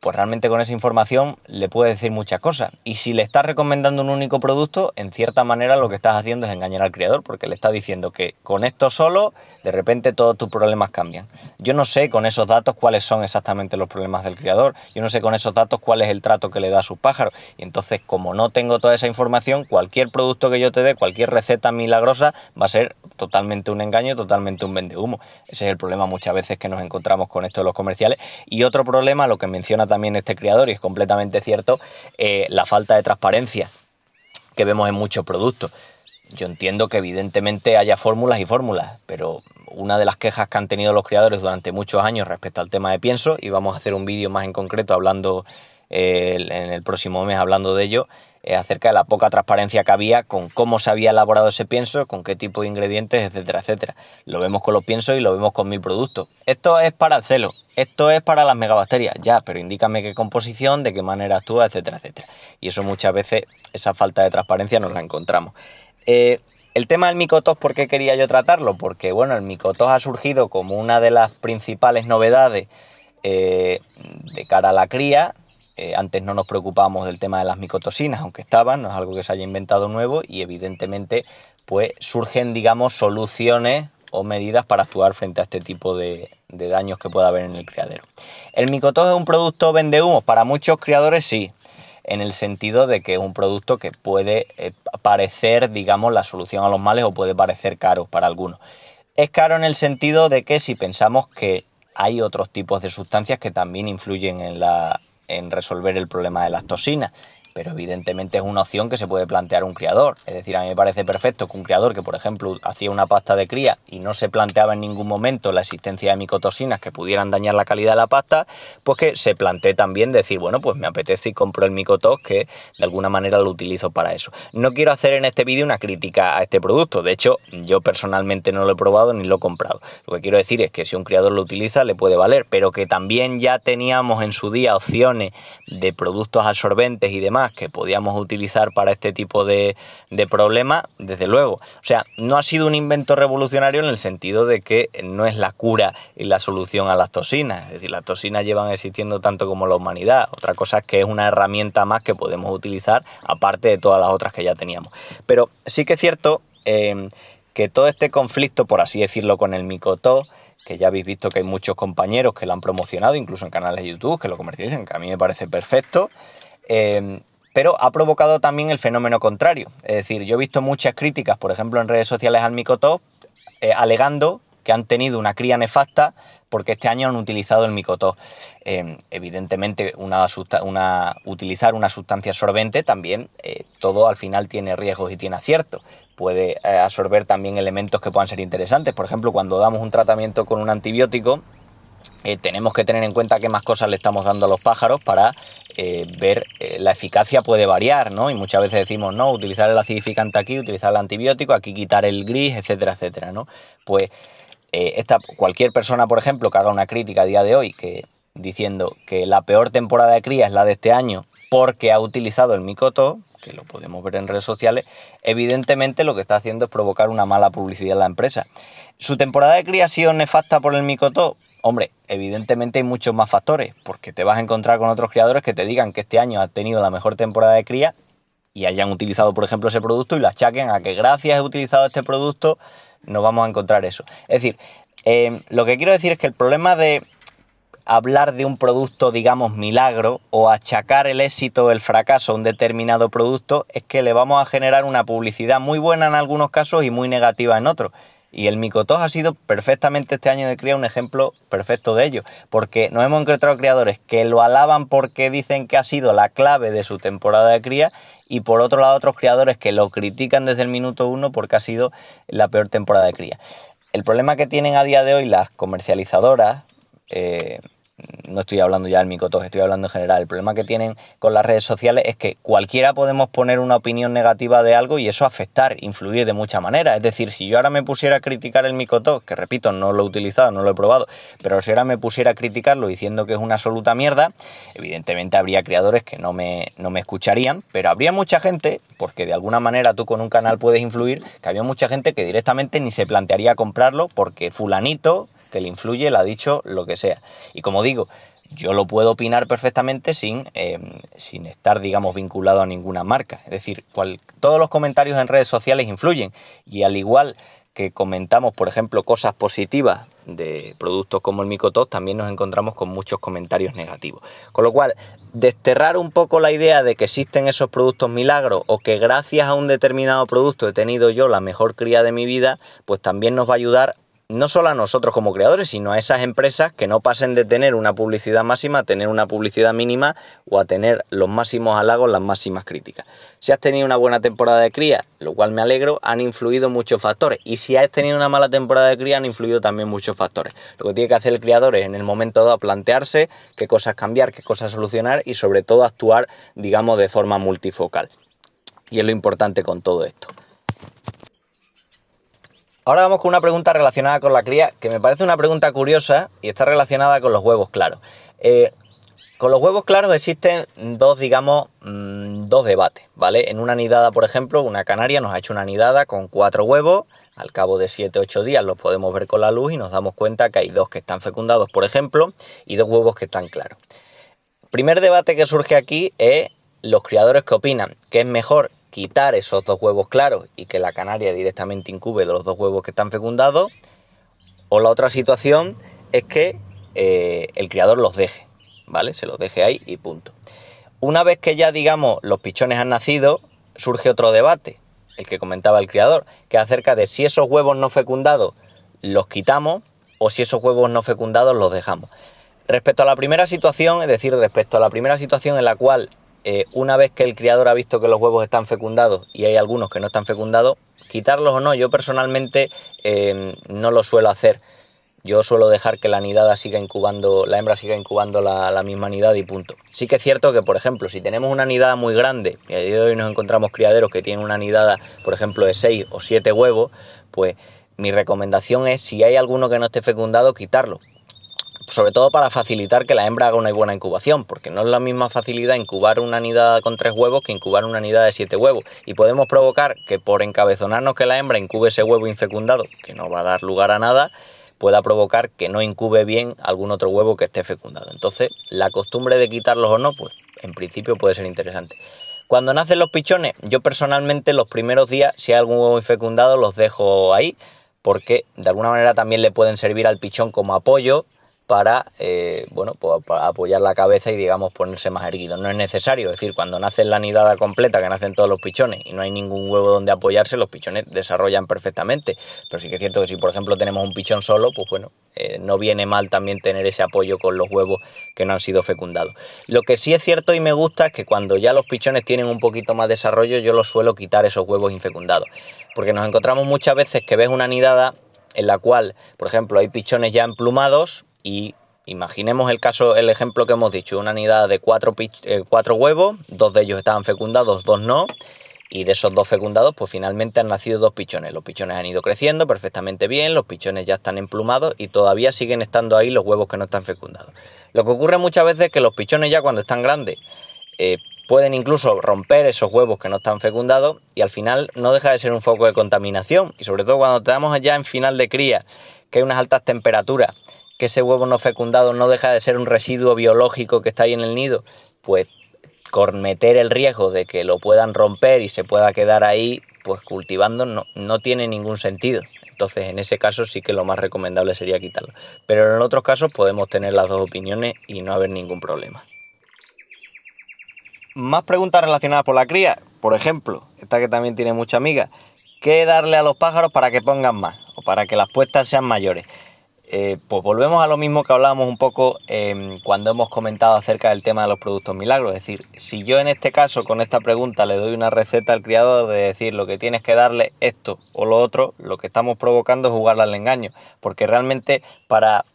Pues realmente con esa información le puedes decir muchas cosas. Y si le estás recomendando un único producto, en cierta manera lo que estás haciendo es engañar al criador, porque le estás diciendo que con esto solo, de repente todos tus problemas cambian. Yo no sé con esos datos cuáles son exactamente los problemas del criador. Yo no sé con esos datos cuál es el trato que le da a sus pájaros. Y entonces, como no tengo toda esa información, cualquier producto que yo te dé, cualquier receta milagrosa, va a ser totalmente un engaño, totalmente un vendehumo. Ese es el problema muchas veces que nos encontramos con esto de los comerciales. Y otro problema, lo que menciona también este criador, y es completamente cierto, la falta de transparencia que vemos en muchos productos. Yo entiendo que evidentemente haya fórmulas y fórmulas, pero una de las quejas que han tenido los criadores durante muchos años respecto al tema de pienso, y vamos a hacer un vídeo más en concreto hablando en el próximo mes hablando de ello, acerca de la poca transparencia que había con cómo se había elaborado ese pienso, con qué tipo de ingredientes, etcétera, etcétera. Lo vemos con los piensos y lo vemos con 1000 productos. Esto es para el celo, esto es para las megabacterias, ya, pero indícame qué composición, de qué manera actúa, etcétera, etcétera. Y eso muchas veces, esa falta de transparencia nos la encontramos. El tema del micotox, ¿por qué quería yo tratarlo? Porque, bueno, el micotox ha surgido como una de las principales novedades de cara a la cría. Antes no nos preocupábamos del tema de las micotoxinas, aunque estaban, no es algo que se haya inventado nuevo y evidentemente pues surgen, digamos, soluciones o medidas para actuar frente a este tipo de daños que pueda haber en el criadero. ¿El micotox es un producto vendehumos? Para muchos criadores sí, en el sentido de que es un producto que puede parecer, digamos, la solución a los males o puede parecer caro para algunos. Es caro en el sentido de que si pensamos que hay otros tipos de sustancias que también influyen en resolver el problema de las toxinas. pero evidentemente es una opción que se puede plantear un criador. Es decir, a mí me parece perfecto que un criador que, por ejemplo, hacía una pasta de cría y no se planteaba en ningún momento la existencia de micotoxinas que pudieran dañar la calidad de la pasta, pues que se plantee también decir, bueno, pues me apetece y compro el micotos, que de alguna manera lo utilizo para eso. No quiero hacer en este vídeo una crítica a este producto, de hecho, yo personalmente no lo he probado ni lo he comprado. Lo que quiero decir es que si un criador lo utiliza le puede valer, pero que también ya teníamos en su día opciones de productos absorbentes y demás que podíamos utilizar para este tipo de problemas, desde luego. O sea, no ha sido un invento revolucionario en el sentido de que no es la cura y la solución a las toxinas. Es decir, las toxinas llevan existiendo tanto como la humanidad. Otra cosa es que es una herramienta más que podemos utilizar, aparte de todas las otras que ya teníamos. Pero sí que es cierto que todo este conflicto, por así decirlo, con el micotos, que ya habéis visto que hay muchos compañeros que lo han promocionado, incluso en canales de YouTube, que lo comercializan, que a mí me parece perfecto, pero ha provocado también el fenómeno contrario. Es decir, yo he visto muchas críticas, por ejemplo, en redes sociales al micotos, alegando que han tenido una cría nefasta porque este año han utilizado el micotos. Evidentemente, utilizar una sustancia absorbente también, todo al final tiene riesgos y tiene aciertos. Puede absorber también elementos que puedan ser interesantes. Por ejemplo, cuando damos un tratamiento con un antibiótico, tenemos que tener en cuenta qué más cosas le estamos dando a los pájaros para ver la eficacia puede variar, ¿no? Y muchas veces decimos, no, utilizar el acidificante aquí, utilizar el antibiótico, aquí quitar el gris, etcétera, etcétera, ¿no? Pues cualquier persona, por ejemplo, que haga una crítica a día de hoy diciendo que la peor temporada de cría es la de este año porque ha utilizado el micotos, que lo podemos ver en redes sociales, evidentemente lo que está haciendo es provocar una mala publicidad en la empresa. ¿Su temporada de cría ha sido nefasta por el micotos? Hombre, evidentemente hay muchos más factores, porque te vas a encontrar con otros criadores que te digan que este año ha tenido la mejor temporada de cría y hayan utilizado, por ejemplo, ese producto y lo achaquen a que gracias a utilizado este producto no vamos a encontrar eso. Es decir, lo que quiero decir es que el problema de hablar de un producto, digamos, milagro, o achacar el éxito o el fracaso a un determinado producto, es que le vamos a generar una publicidad muy buena en algunos casos y muy negativa en otros. Y el micotos ha sido perfectamente este año de cría un ejemplo perfecto de ello, porque nos hemos encontrado criadores que lo alaban porque dicen que ha sido la clave de su temporada de cría, y por otro lado otros criadores que lo critican desde el minuto uno porque ha sido la peor temporada de cría. El problema que tienen a día de hoy las comercializadoras, no estoy hablando ya del micotos, estoy hablando en general. El problema que tienen con las redes sociales es que cualquiera podemos poner una opinión negativa de algo y eso afectar, influir de muchas maneras. Es decir, si yo ahora me pusiera a criticar el micotos, que repito, no lo he utilizado, no lo he probado, pero si ahora me pusiera a criticarlo diciendo que es una absoluta mierda, evidentemente habría criadores que no me escucharían, pero habría mucha gente, porque de alguna manera tú con un canal puedes influir, que había mucha gente que directamente ni se plantearía comprarlo porque fulanito que le influye le ha dicho lo que sea. Y como digo, yo lo puedo opinar perfectamente sin estar, digamos, vinculado a ninguna marca. Es decir, todos los comentarios en redes sociales influyen, y al igual que comentamos, por ejemplo, cosas positivas de productos como el micotos, también nos encontramos con muchos comentarios negativos. Con lo cual, desterrar un poco la idea de que existen esos productos milagros o que gracias a un determinado producto he tenido yo la mejor cría de mi vida, pues también nos va a ayudar no solo a nosotros como creadores, sino a esas empresas que no pasen de tener una publicidad máxima a tener una publicidad mínima, o a tener los máximos halagos, las máximas críticas. Si has tenido una buena temporada de cría, lo cual me alegro, han influido muchos factores. Y si has tenido una mala temporada de cría, han influido también muchos factores. Lo que tiene que hacer el criador es en el momento dado plantearse qué cosas cambiar, qué cosas solucionar y sobre todo actuar, digamos, de forma multifocal. Y es lo importante con todo esto. Ahora vamos con una pregunta relacionada con la cría, que me parece una pregunta curiosa y está relacionada con los huevos claros. Con los huevos claros existen dos debates, ¿vale? En una nidada, por ejemplo, una canaria nos ha hecho una nidada con 4 huevos. Al cabo de 7-8 días los podemos ver con la luz y nos damos cuenta que hay 2 que están fecundados, por ejemplo, y 2 huevos que están claros. Primer debate que surge aquí es los criadores que opinan que es mejor quitar esos 2 huevos claros y que la canaria directamente incube de los 2 huevos que están fecundados, o la otra situación es que el criador los deje, ¿vale? Se los deje ahí y punto. Una vez que ya, digamos, los pichones han nacido, surge otro debate, el que comentaba el criador, que es acerca de si esos huevos no fecundados los quitamos o si esos huevos no fecundados los dejamos. Respecto a la primera situación, es decir, respecto a la primera situación en la cual una vez que el criador ha visto que los huevos están fecundados y hay algunos que no están fecundados, quitarlos o no, yo personalmente no lo suelo hacer. Yo suelo dejar que la nidada siga incubando, la hembra siga incubando la misma nidada y punto. Sí que es cierto que, por ejemplo, si tenemos una nidada muy grande, y a día de hoy nos encontramos criaderos que tienen una nidada, por ejemplo, de 6 o 7 huevos, pues mi recomendación es, si hay alguno que no esté fecundado, quitarlo. Sobre todo para facilitar que la hembra haga una buena incubación, porque no es la misma facilidad incubar una nidada con 3 huevos que incubar una nidada de 7 huevos. Y podemos provocar que por encabezonarnos que la hembra incube ese huevo infecundado, que no va a dar lugar a nada, pueda provocar que no incube bien algún otro huevo que esté fecundado. Entonces, la costumbre de quitarlos o no, pues en principio puede ser interesante. Cuando nacen los pichones, yo personalmente los primeros días, si hay algún huevo infecundado, los dejo ahí, porque de alguna manera también le pueden servir al pichón como apoyo para, pues para apoyar la cabeza y, digamos, ponerse más erguido. No es necesario, es decir, cuando nace la nidada completa, que nacen todos los pichones y no hay ningún huevo donde apoyarse, los pichones desarrollan perfectamente. Pero sí que es cierto que si, por ejemplo, tenemos un pichón solo, pues bueno, no viene mal también tener ese apoyo con los huevos que no han sido fecundados. Lo que sí es cierto y me gusta es que cuando ya los pichones tienen un poquito más de desarrollo, yo los suelo quitar esos huevos infecundados. Porque nos encontramos muchas veces que ves una nidada en la cual, por ejemplo, hay pichones ya emplumados. Y imaginemos el ejemplo que hemos dicho, una nidada de 4 huevos, 2 de ellos estaban fecundados, 2 no, y de esos 2 fecundados, pues finalmente han nacido 2 pichones. Los pichones han ido creciendo perfectamente bien, los pichones ya están emplumados y todavía siguen estando ahí los huevos que no están fecundados. Lo que ocurre muchas veces es que los pichones ya cuando están grandes pueden incluso romper esos huevos que no están fecundados y al final no deja de ser un foco de contaminación. Y sobre todo cuando estamos ya en final de cría, que hay unas altas temperaturas, que ese huevo no fecundado no deja de ser un residuo biológico que está ahí en el nido, pues cometer el riesgo de que lo puedan romper y se pueda quedar ahí pues cultivando no tiene ningún sentido. Entonces en ese caso sí que lo más recomendable sería quitarlo. Pero en otros casos podemos tener las dos opiniones y no haber ningún problema. Más preguntas relacionadas por la cría. Por ejemplo, esta que también tiene mucha amiga. ¿Qué darle a los pájaros para que pongan más? O para que las puestas sean mayores. Pues volvemos a lo mismo que hablábamos un poco cuando hemos comentado acerca del tema de los productos milagros. Es decir, si yo en este caso con esta pregunta le doy una receta al criador de decir lo que tienes que darle esto o lo otro, lo que estamos provocando es jugarle al engaño. Porque realmente para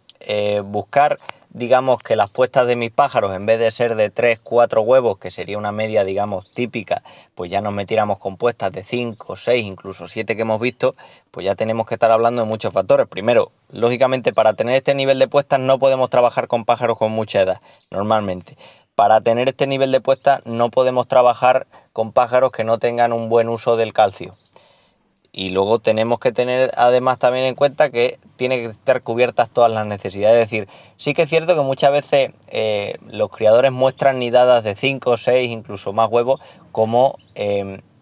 buscar, digamos, que las puestas de mis pájaros, en vez de ser de 3, 4 huevos, que sería una media, digamos, típica, pues ya nos metiéramos con puestas de 5, 6, incluso 7 que hemos visto, pues ya tenemos que estar hablando de muchos factores. Primero, lógicamente, para tener este nivel de puestas no podemos trabajar con pájaros con mucha edad, normalmente. Para tener este nivel de puestas no podemos trabajar con pájaros que no tengan un buen uso del calcio. Y luego tenemos que tener además también en cuenta que tiene que estar cubiertas todas las necesidades. Es decir, sí que es cierto que muchas veces los criadores muestran nidadas de 5, 6, incluso más huevos como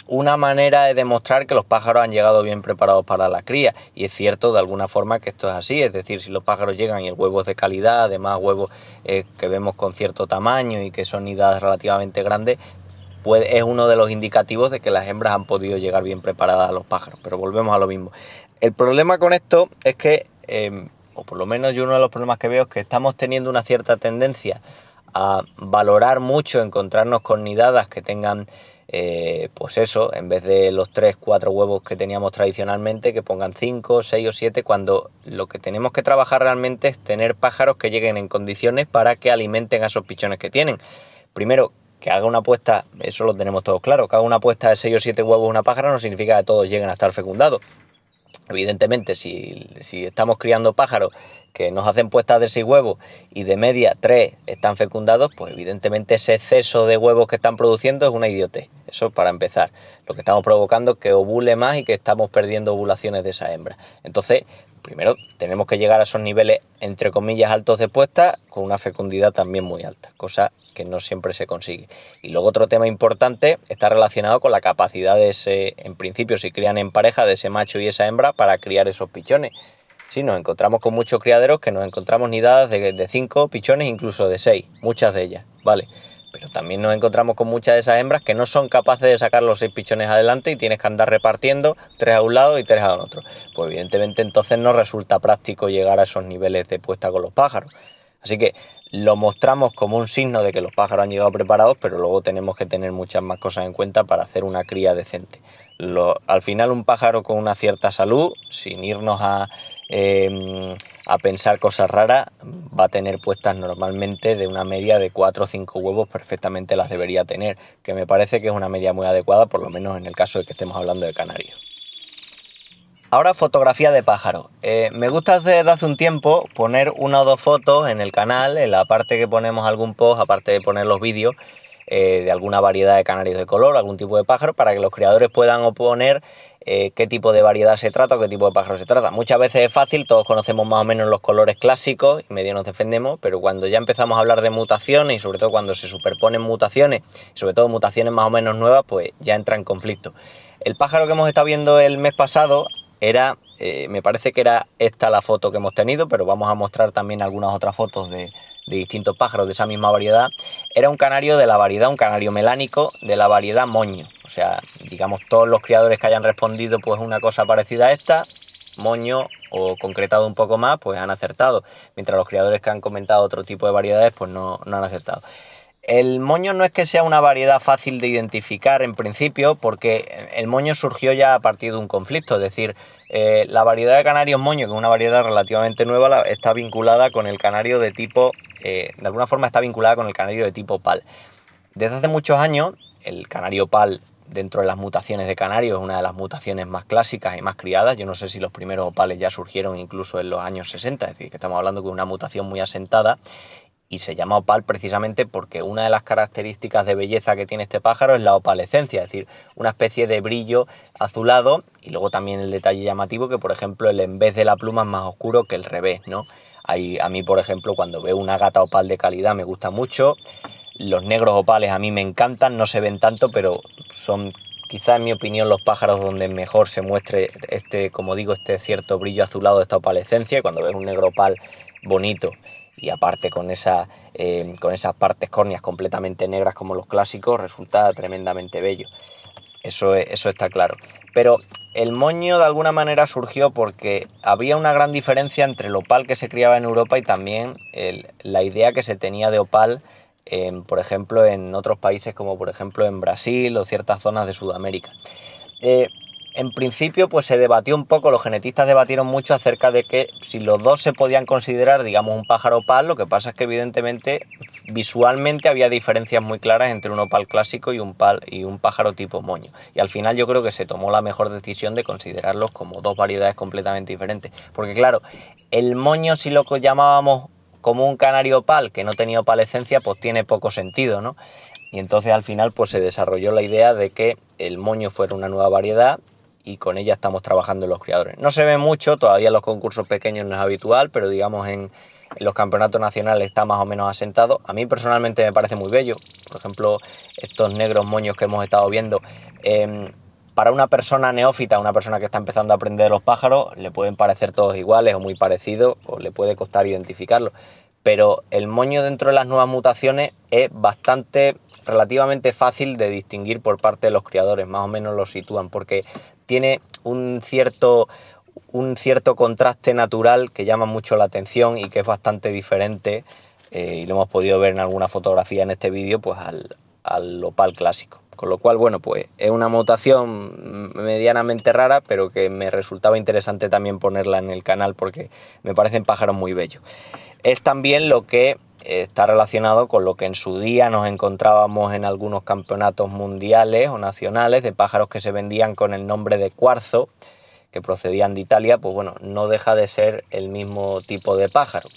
una manera de demostrar que los pájaros han llegado bien preparados para la cría. Y es cierto de alguna forma que esto es así. Es decir, si los pájaros llegan y el huevo es de calidad, además huevos que vemos con cierto tamaño y que son nidadas relativamente grandes, pues es uno de los indicativos de que las hembras han podido llegar bien preparadas a los pájaros. Pero volvemos a lo mismo. El problema con esto es que, o por lo menos yo uno de los problemas que veo es que estamos teniendo una cierta tendencia a valorar mucho, encontrarnos con nidadas que tengan, pues eso, en vez de los 3, 4 huevos que teníamos tradicionalmente, que pongan 5, 6 o 7, cuando lo que tenemos que trabajar realmente es tener pájaros que lleguen en condiciones para que alimenten a esos pichones que tienen. Primero, que haga una puesta, eso lo tenemos todos claro, que haga una puesta de 6 o 7 huevos una pájara no significa que todos lleguen a estar fecundados. Evidentemente, si estamos criando pájaros que nos hacen puestas de 6 huevos y de media 3 están fecundados, pues evidentemente ese exceso de huevos que están produciendo es una idiotez. Eso para empezar. Lo que estamos provocando es que ovule más y que estamos perdiendo ovulaciones de esa hembra. Entonces, primero tenemos que llegar a esos niveles, entre comillas, altos de puesta con una fecundidad también muy alta, cosa que no siempre se consigue. Y luego otro tema importante está relacionado con la capacidad de ese, en principio si crían en pareja, de ese macho y esa hembra para criar esos pichones. Sí, nos encontramos con muchos criaderos que nos encontramos nidadas de 5 pichones, incluso de 6, muchas de ellas, ¿vale? Pero también nos encontramos con muchas de esas hembras que no son capaces de sacar los 6 pichones adelante y tienes que andar repartiendo 3 a un lado y 3 a otro. Pues evidentemente entonces no resulta práctico llegar a esos niveles de puesta con los pájaros. Así que lo mostramos como un signo de que los pájaros han llegado preparados, pero luego tenemos que tener muchas más cosas en cuenta para hacer una cría decente. Al final un pájaro con una cierta salud, sin irnos a pensar cosas raras, va a tener puestas normalmente de una media de 4 o 5 huevos, perfectamente las debería tener, que me parece que es una media muy adecuada, por lo menos en el caso de que estemos hablando de canarios. Ahora fotografía de pájaros. Me gusta desde hace un tiempo poner una o dos fotos en el canal, en la parte que ponemos algún post, aparte de poner los vídeos, de alguna variedad de canarios de color, algún tipo de pájaro, para que los criadores puedan oponer qué tipo de variedad se trata o qué tipo de pájaro se trata. Muchas veces es fácil, todos conocemos más o menos los colores clásicos y medio nos defendemos, pero cuando ya empezamos a hablar de mutaciones y sobre todo cuando se superponen mutaciones, sobre todo mutaciones más o menos nuevas, pues ya entra en conflicto. El pájaro que hemos estado viendo el mes pasado me parece que era esta la foto que hemos tenido, pero vamos a mostrar también algunas otras fotos de distintos pájaros de esa misma variedad. Era un canario de la variedad, un canario melánico de la variedad moño. O sea, digamos, todos los criadores que hayan respondido pues una cosa parecida a esta, moño o concretado un poco más, pues han acertado. Mientras los criadores que han comentado otro tipo de variedades, pues no han acertado. El moño no es que sea una variedad fácil de identificar en principio, porque el moño surgió ya a partir de un conflicto, es decir, la variedad de canarios moño, que es una variedad relativamente nueva, está vinculada con el canario de tipo, de alguna forma está vinculada con el canario de tipo PAL. Desde hace muchos años, el canario PAL dentro de las mutaciones de canario es una de las mutaciones más clásicas y más criadas. Yo no sé si los primeros opales ya surgieron incluso en los años 60, es decir, que estamos hablando de una mutación muy asentada. Y se llama opal precisamente porque una de las características de belleza que tiene este pájaro es la opalescencia, es decir, una especie de brillo azulado, y luego también el detalle llamativo que, por ejemplo, el en vez de la pluma es más oscuro que el revés, ¿no? A mí, por ejemplo, cuando veo una gata opal de calidad me gusta mucho. Los negros opales a mí me encantan, no se ven tanto, pero son quizá en mi opinión los pájaros donde mejor se muestre como digo, este cierto brillo azulado de esta opalescencia. Y cuando ves un negro opal bonito y aparte con esas partes córneas completamente negras como los clásicos, resulta tremendamente bello. Eso está claro. Pero el moño de alguna manera surgió porque había una gran diferencia entre el opal que se criaba en Europa y también la idea que se tenía de opal, por ejemplo, en otros países como por ejemplo en Brasil o ciertas zonas de Sudamérica. En principio, pues se debatió un poco, los genetistas debatieron mucho acerca de que si los dos se podían considerar, digamos, un pájaro opal. Lo que pasa es que evidentemente visualmente había diferencias muy claras entre un opal clásico y un pájaro tipo moño. Y al final yo creo que se tomó la mejor decisión de considerarlos como dos variedades completamente diferentes. Porque claro, el moño, si lo llamábamos como un canario opal que no tenía opalescencia, pues tiene poco sentido, ¿no? Y entonces al final pues se desarrolló la idea de que el moño fuera una nueva variedad y con ella estamos trabajando en los criadores. No se ve mucho, todavía en los concursos pequeños no es habitual, pero digamos en los campeonatos nacionales está más o menos asentado. A mí personalmente me parece muy bello. Por ejemplo, estos negros moños que hemos estado viendo, para una persona neófita, una persona que está empezando a aprender los pájaros, le pueden parecer todos iguales o muy parecidos, o le puede costar identificarlos. Pero el moño dentro de las nuevas mutaciones es relativamente fácil de distinguir por parte de los criadores, más o menos lo sitúan, porque tiene un cierto contraste natural que llama mucho la atención y que es bastante diferente, y lo hemos podido ver en alguna fotografía en este vídeo, pues al opal clásico. Con lo cual, bueno, pues es una mutación medianamente rara, pero que me resultaba interesante también ponerla en el canal porque me parecen pájaros muy bellos. Es también lo que está relacionado con lo que en su día nos encontrábamos en algunos campeonatos mundiales o nacionales de pájaros que se vendían con el nombre de cuarzo, que procedían de Italia. Pues bueno, no deja de ser el mismo tipo de pájaro.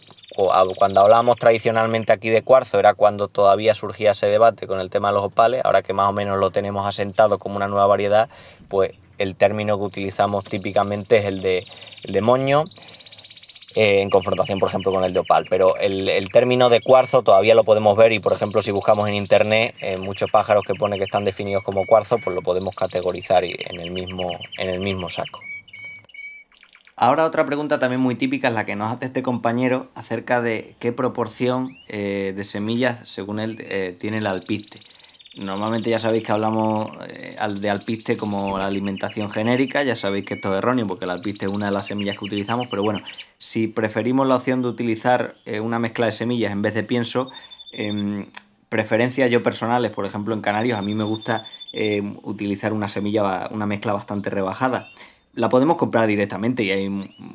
Cuando hablábamos tradicionalmente aquí de cuarzo era cuando todavía surgía ese debate con el tema de los opales. Ahora que más o menos lo tenemos asentado como una nueva variedad, pues el término que utilizamos típicamente es el de moño, en confrontación por ejemplo con el de opal, pero el término de cuarzo todavía lo podemos ver, y por ejemplo si buscamos en internet muchos pájaros que pone que están definidos como cuarzo, pues lo podemos categorizar en el mismo saco. Ahora otra pregunta también muy típica es la que nos hace este compañero acerca de qué proporción de semillas, según él, tiene el alpiste. Normalmente ya sabéis que hablamos de alpiste como la alimentación genérica, ya sabéis que esto es erróneo porque el alpiste es una de las semillas que utilizamos, pero bueno, si preferimos la opción de utilizar una mezcla de semillas en vez de pienso, preferencias yo personales, por ejemplo en Canarios, a mí me gusta utilizar una mezcla bastante rebajada. La podemos comprar directamente y hay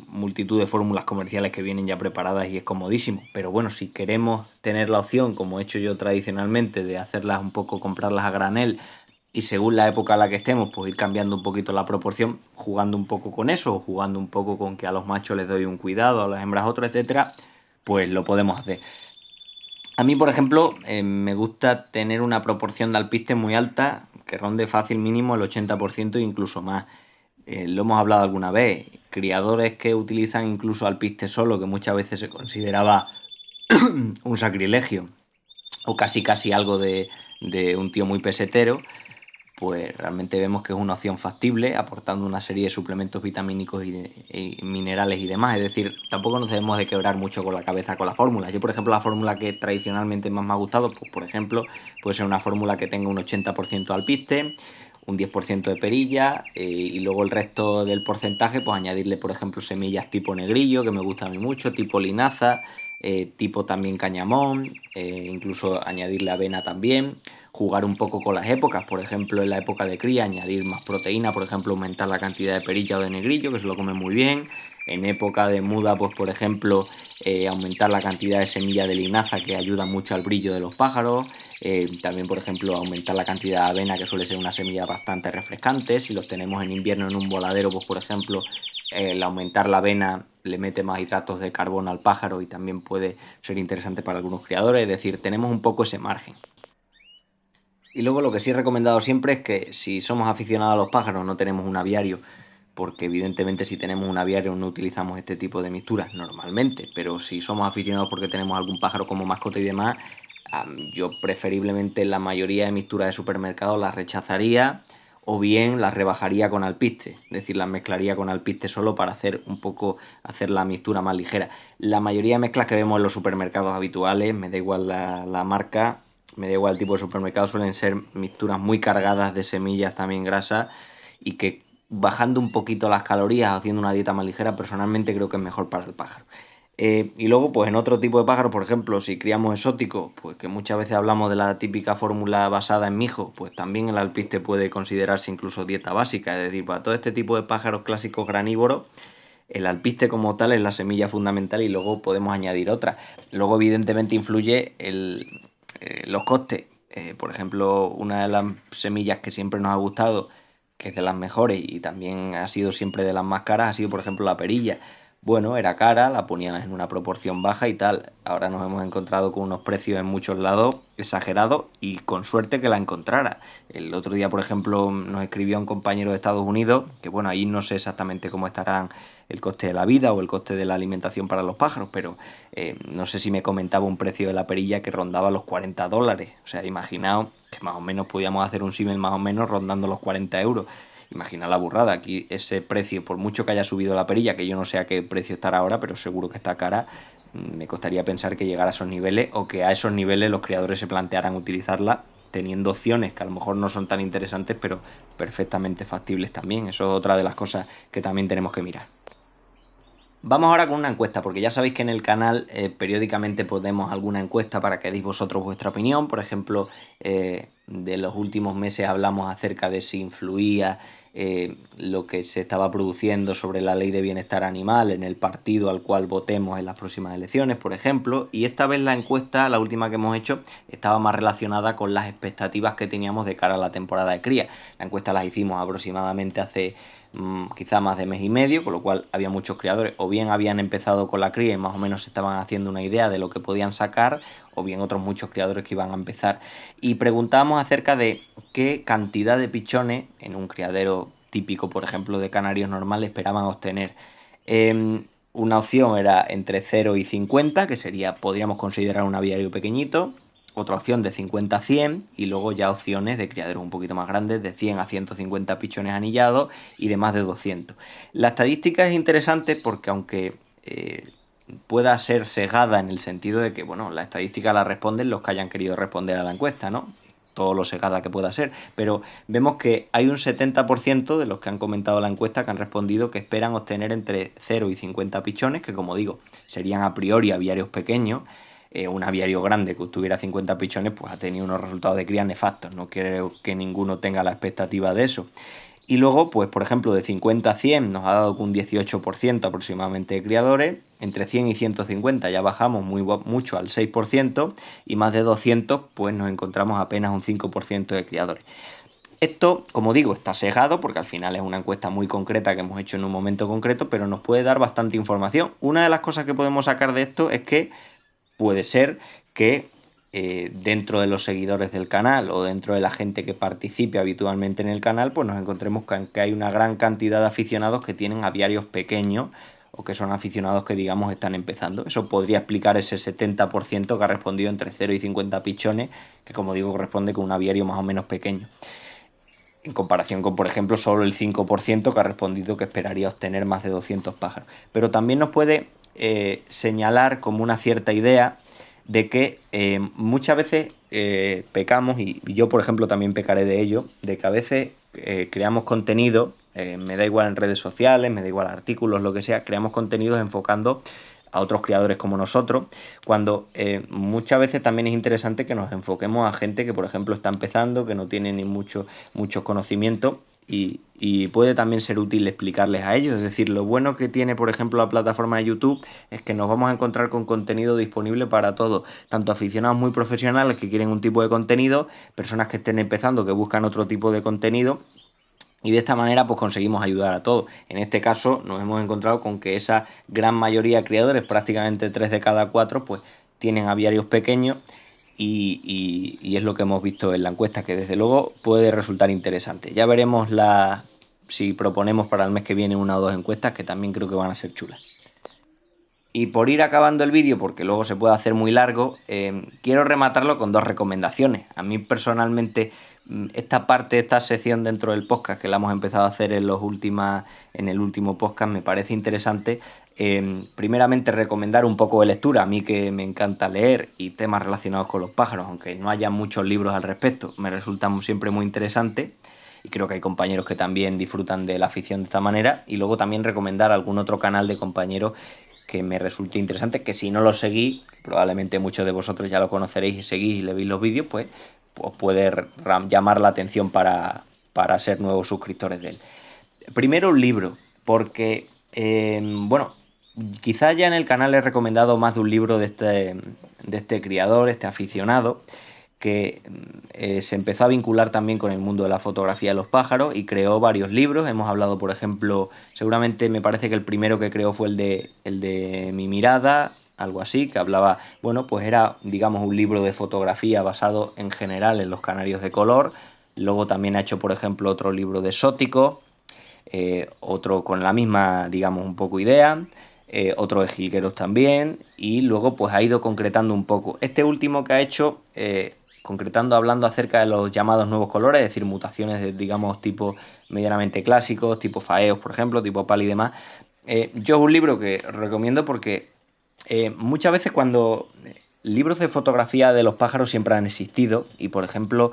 multitud de fórmulas comerciales que vienen ya preparadas y es comodísimo. Pero bueno, si queremos tener la opción, como he hecho yo tradicionalmente, de hacerlas un poco, comprarlas a granel y según la época en la que estemos, pues ir cambiando un poquito la proporción, jugando un poco con eso, o jugando un poco con que a los machos les doy un cuidado, a las hembras otro, etcétera, pues lo podemos hacer. A mí, por ejemplo, me gusta tener una proporción de alpiste muy alta, que ronde fácil mínimo el 80% e incluso más. Lo hemos hablado alguna vez, criadores que utilizan incluso alpiste solo, que muchas veces se consideraba un sacrilegio, o casi algo de un tío muy pesetero, pues realmente vemos que es una opción factible, aportando una serie de suplementos vitamínicos y minerales y demás. Es decir, tampoco nos debemos de quebrar mucho con la cabeza con la fórmula. Yo, por ejemplo, la fórmula que tradicionalmente más me ha gustado, pues por ejemplo, puede ser una fórmula que tenga un 80% alpiste, un 10% de perilla y luego el resto del porcentaje, pues añadirle, por ejemplo, semillas tipo negrillo, que me gusta a mí mucho, tipo linaza, tipo también cañamón, incluso añadirle avena también, jugar un poco con las épocas, por ejemplo en la época de cría añadir más proteína, por ejemplo aumentar la cantidad de perilla o de negrillo, que se lo come muy bien, en época de muda pues por ejemplo aumentar la cantidad de semilla de linaza que ayuda mucho al brillo de los pájaros, también por ejemplo aumentar la cantidad de avena que suele ser una semilla bastante refrescante, si los tenemos en invierno en un voladero pues por ejemplo el aumentar la avena le mete más hidratos de carbono al pájaro y también puede ser interesante para algunos criadores, es decir, tenemos un poco ese margen. Y luego lo que sí he recomendado siempre es que si somos aficionados a los pájaros no tenemos un aviario, porque evidentemente si tenemos un aviario no utilizamos este tipo de mixturas normalmente, pero si somos aficionados porque tenemos algún pájaro como mascota y demás, yo preferiblemente la mayoría de mixturas de supermercados las rechazaría o bien las rebajaría con alpiste, es decir, las mezclaría con alpiste solo para hacer un poco, hacer la mixtura más ligera. La mayoría de mezclas que vemos en los supermercados habituales, me da igual la marca, me da igual el tipo de supermercado, suelen ser mixturas muy cargadas de semillas también grasas y que bajando un poquito las calorías, haciendo una dieta más ligera, personalmente creo que es mejor para el pájaro. Y luego, pues en otro tipo de pájaros, por ejemplo, si criamos exóticos, pues que muchas veces hablamos de la típica fórmula basada en mijo, pues también el alpiste puede considerarse incluso dieta básica, es decir, para todo este tipo de pájaros clásicos granívoros, el alpiste como tal es la semilla fundamental y luego podemos añadir otras. Luego, evidentemente, influye los costes. Por ejemplo, una de las semillas que siempre nos ha gustado, que es de las mejores y también ha sido siempre de las más caras, ha sido, por ejemplo, la perilla. Bueno, era cara, la ponían en una proporción baja y tal. Ahora nos hemos encontrado con unos precios en muchos lados exagerados y con suerte que la encontrara. El otro día, por ejemplo, nos escribió un compañero de Estados Unidos, que bueno, ahí no sé exactamente cómo estarán el coste de la vida o el coste de la alimentación para los pájaros, pero no sé si me comentaba un precio de la perilla que rondaba los $40. O sea, imaginaos que más o menos podíamos hacer un símil más o menos rondando los 40 euros. Imagina la burrada, aquí ese precio, por mucho que haya subido la perilla, que yo no sé a qué precio estará ahora, pero seguro que está cara, me costaría pensar que llegara a esos niveles o que a esos niveles los creadores se plantearan utilizarla teniendo opciones que a lo mejor no son tan interesantes, pero perfectamente factibles también. Eso es otra de las cosas que también tenemos que mirar. Vamos ahora con una encuesta, porque ya sabéis que en el canal periódicamente ponemos alguna encuesta para que deis vosotros vuestra opinión. Por ejemplo, de los últimos meses hablamos acerca de si influía lo que se estaba produciendo sobre la ley de bienestar animal en el partido al cual votemos en las próximas elecciones, por ejemplo. Y esta vez la encuesta, la última que hemos hecho, estaba más relacionada con las expectativas que teníamos de cara a la temporada de cría. La encuesta la hicimos aproximadamente hace quizá más de mes y medio, con lo cual había muchos criadores o bien habían empezado con la cría y más o menos se estaban haciendo una idea de lo que podían sacar, o bien otros muchos criadores que iban a empezar. Y preguntábamos acerca de qué cantidad de pichones en un criadero típico, por ejemplo, de canarios normal esperaban obtener. Una opción era entre 0 y 50, que sería, podríamos considerar un aviario pequeñito. Otra opción de 50 a 100 y luego ya opciones de criaderos un poquito más grandes de 100 a 150 pichones anillados y de más de 200. La estadística es interesante porque aunque pueda ser sesgada en el sentido de que, bueno, la estadística la responden los que hayan querido responder a la encuesta, ¿no? todo lo segada que pueda ser, pero vemos que hay un 70% de los que han comentado la encuesta que han respondido que esperan obtener entre 0 y 50 pichones, que como digo, serían a priori aviarios pequeños. Un aviario grande que tuviera 50 pichones pues ha tenido unos resultados de cría nefastos, no creo que ninguno tenga la expectativa de eso. Y luego, pues por ejemplo, de 50 a 100 nos ha dado que un 18% aproximadamente de criadores, entre 100 y 150 ya bajamos mucho al 6%, y más de 200 pues nos encontramos apenas un 5% de criadores. Esto, como digo, está sesgado porque al final es una encuesta muy concreta que hemos hecho en un momento concreto, pero nos puede dar bastante información. Una de las cosas que podemos sacar de esto es que puede ser que dentro de los seguidores del canal o dentro de la gente que participe habitualmente en el canal, pues nos encontremos que hay una gran cantidad de aficionados que tienen aviarios pequeños o que son aficionados que, digamos, están empezando. Eso podría explicar ese 70% que ha respondido entre 0 y 50 pichones, que como digo corresponde con un aviario más o menos pequeño, en comparación con, por ejemplo, solo el 5% que ha respondido que esperaría obtener más de 200 pájaros. Pero también nos puede señalar como una cierta idea de que muchas veces pecamos, y yo por ejemplo también pecaré de ello, de que a veces creamos contenido, me da igual en redes sociales, me da igual artículos, lo que sea, creamos contenidos enfocando a otros creadores como nosotros, cuando muchas veces también es interesante que nos enfoquemos a gente que por ejemplo está empezando, que no tiene ni mucho conocimiento, y puede también ser útil explicarles a ellos. Es decir, lo bueno que tiene por ejemplo la plataforma de YouTube es que nos vamos a encontrar con contenido disponible para todos, tanto aficionados muy profesionales que quieren un tipo de contenido, personas que estén empezando que buscan otro tipo de contenido, y de esta manera pues conseguimos ayudar a todos. En este caso nos hemos encontrado con que esa gran mayoría de criadores, prácticamente 3 de cada 4, pues tienen aviarios pequeños, y es lo que hemos visto en la encuesta, que desde luego puede resultar interesante. Ya veremos si proponemos para el mes que viene una o dos encuestas, que también creo que van a ser chulas. Y por ir acabando el vídeo, porque luego se puede hacer muy largo, quiero rematarlo con dos recomendaciones. A mí personalmente esta sección dentro del podcast, que la hemos empezado a hacer en el último podcast, me parece interesante. Primeramente recomendar un poco de lectura. A mí que me encanta leer y temas relacionados con los pájaros, aunque no haya muchos libros al respecto, me resultan siempre muy interesantes. Y creo que hay compañeros que también disfrutan de la afición de esta manera. Y luego también recomendar algún otro canal de compañeros que me resulte interesante, que si no lo seguís, probablemente muchos de vosotros ya lo conoceréis y seguís y le veis los vídeos, pues os puede llamar la atención para ser nuevos suscriptores de él. Primero un libro, porque, bueno, quizás ya en el canal he recomendado más de un libro de este criador, este aficionado, que se empezó a vincular también con el mundo de la fotografía de los pájaros y creó varios libros. Hemos hablado, por ejemplo, seguramente me parece que el primero que creó fue el de Mi Mirada, algo así, que hablaba, bueno, pues era, digamos, un libro de fotografía basado en general en los canarios de color. Luego también ha hecho, por ejemplo, otro libro de exóticos, otro con la misma, digamos, un poco idea. Otro de jilgueros también, y luego pues ha ido concretando un poco. Este último que ha hecho, hablando acerca de los llamados nuevos colores, es decir, mutaciones de, digamos, tipo medianamente clásicos, tipo faeos, por ejemplo, tipo pal y demás. Yo es un libro que recomiendo porque muchas veces cuando libros de fotografía de los pájaros siempre han existido, y por ejemplo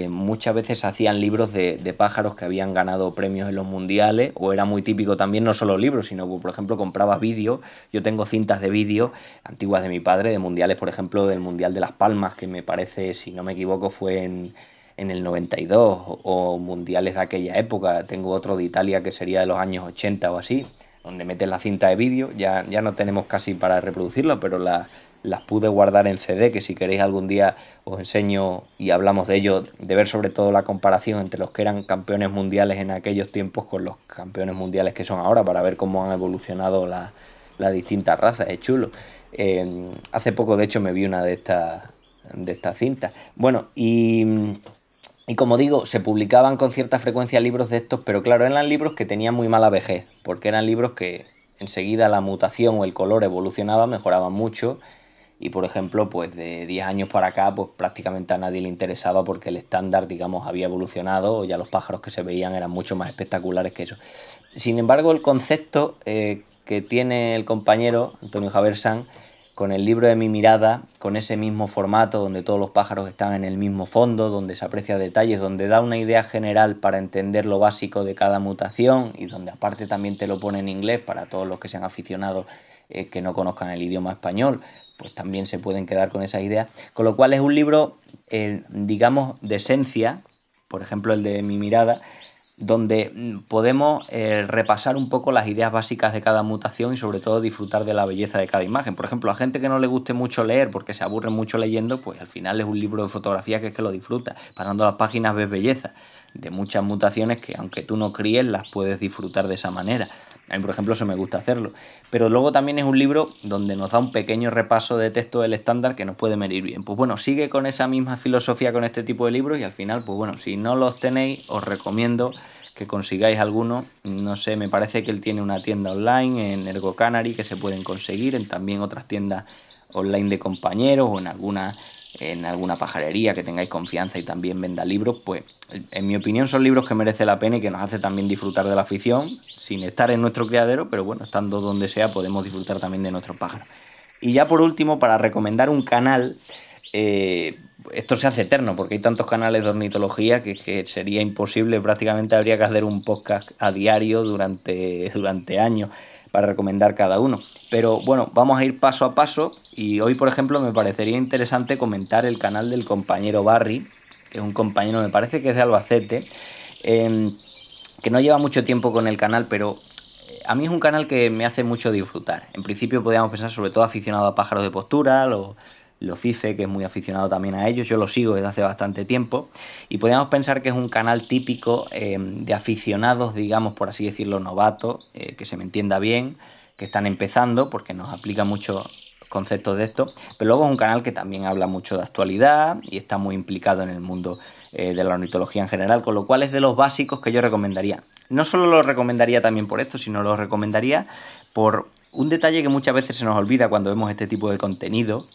muchas veces hacían libros de pájaros que habían ganado premios en los mundiales, o era muy típico también no solo libros, sino por ejemplo comprabas vídeos. Yo tengo cintas de vídeo antiguas de mi padre de mundiales, por ejemplo del Mundial de Las Palmas, que me parece, si no me equivoco, fue en el 92, o mundiales de aquella época. Tengo otro de Italia que sería de los años 80 o así, donde metes la cinta de vídeo. Ya no tenemos casi para reproducirlo, pero las pude guardar en CD, que si queréis algún día os enseño y hablamos de ello, de ver sobre todo la comparación entre los que eran campeones mundiales en aquellos tiempos con los campeones mundiales que son ahora, para ver cómo han evolucionado las distintas razas. Es chulo. Hace poco de hecho me vi una de estas cintas. Bueno, y como digo, se publicaban con cierta frecuencia libros de estos, pero claro, eran libros que tenían muy mala vejez, porque eran libros que enseguida la mutación o el color evolucionaba, mejoraban mucho. Y por ejemplo, pues de 10 años para acá, pues prácticamente a nadie le interesaba, porque el estándar, digamos, había evolucionado, o ya los pájaros que se veían eran mucho más espectaculares que eso. Sin embargo, el concepto que tiene el compañero Antonio Javier Sanz con el libro de Mi Mirada, con ese mismo formato donde todos los pájaros están en el mismo fondo, donde se aprecia detalles, donde da una idea general para entender lo básico de cada mutación y donde aparte también te lo pone en inglés para todos los que sean aficionados que no conozcan el idioma español, pues también se pueden quedar con esa idea. Con lo cual es un libro, digamos, de esencia, por ejemplo el de Mi Mirada, donde podemos repasar un poco las ideas básicas de cada mutación y sobre todo disfrutar de la belleza de cada imagen. Por ejemplo, a gente que no le guste mucho leer porque se aburre mucho leyendo, pues al final es un libro de fotografía que es que lo disfruta. Pasando las páginas ves belleza de muchas mutaciones que aunque tú no críes las puedes disfrutar de esa manera. A mí, por ejemplo, eso me gusta hacerlo. Pero luego también es un libro donde nos da un pequeño repaso de texto del estándar que nos puede venir bien. Pues bueno, sigue con esa misma filosofía con este tipo de libros y al final, pues bueno, si no los tenéis, os recomiendo que consigáis alguno. No sé, me parece que él tiene una tienda online en Ergo Canary que se pueden conseguir, en también otras tiendas online de compañeros o en alguna pajarería que tengáis confianza y también venda libros. Pues en mi opinión son libros que merece la pena y que nos hace también disfrutar de la afición sin estar en nuestro criadero, pero bueno, estando donde sea podemos disfrutar también de nuestros pájaros. Y ya por último, para recomendar un canal, esto se hace eterno porque hay tantos canales de ornitología que sería imposible, prácticamente habría que hacer un podcast a diario durante años para recomendar cada uno. Pero bueno, vamos a ir paso a paso y hoy, por ejemplo, me parecería interesante comentar el canal del compañero Barry, que es un compañero, me parece que es de Albacete, que no lleva mucho tiempo con el canal, pero a mí es un canal que me hace mucho disfrutar. En principio podríamos pensar sobre todo aficionado a pájaros de postura, los CIFE, que es muy aficionado también a ellos, yo lo sigo desde hace bastante tiempo, y podríamos pensar que es un canal típico de aficionados, digamos, por así decirlo, novatos, que se me entienda bien, que están empezando, porque nos aplica muchos conceptos de esto, pero luego es un canal que también habla mucho de actualidad y está muy implicado en el mundo de la ornitología en general, con lo cual es de los básicos que yo recomendaría. No solo lo recomendaría también por esto, sino lo recomendaría por un detalle que muchas veces se nos olvida cuando vemos este tipo de contenido,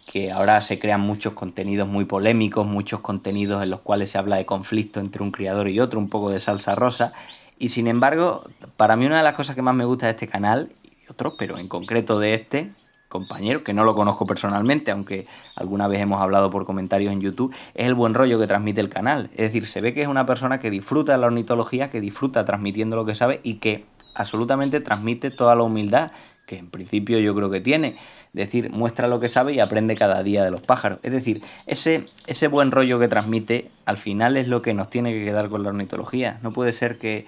que ahora se crean muchos contenidos muy polémicos, muchos contenidos en los cuales se habla de conflicto entre un criador y otro, un poco de salsa rosa, y sin embargo, para mí una de las cosas que más me gusta de este canal, y otros, pero en concreto de este compañero, que no lo conozco personalmente, aunque alguna vez hemos hablado por comentarios en YouTube, es el buen rollo que transmite el canal. Es decir, se ve que es una persona que disfruta de la ornitología, que disfruta transmitiendo lo que sabe y que absolutamente transmite toda la humildad que en principio yo creo que tiene. Es decir, muestra lo que sabe y aprende cada día de los pájaros. Es decir, ese buen rollo que transmite al final es lo que nos tiene que quedar con la ornitología. No puede ser que,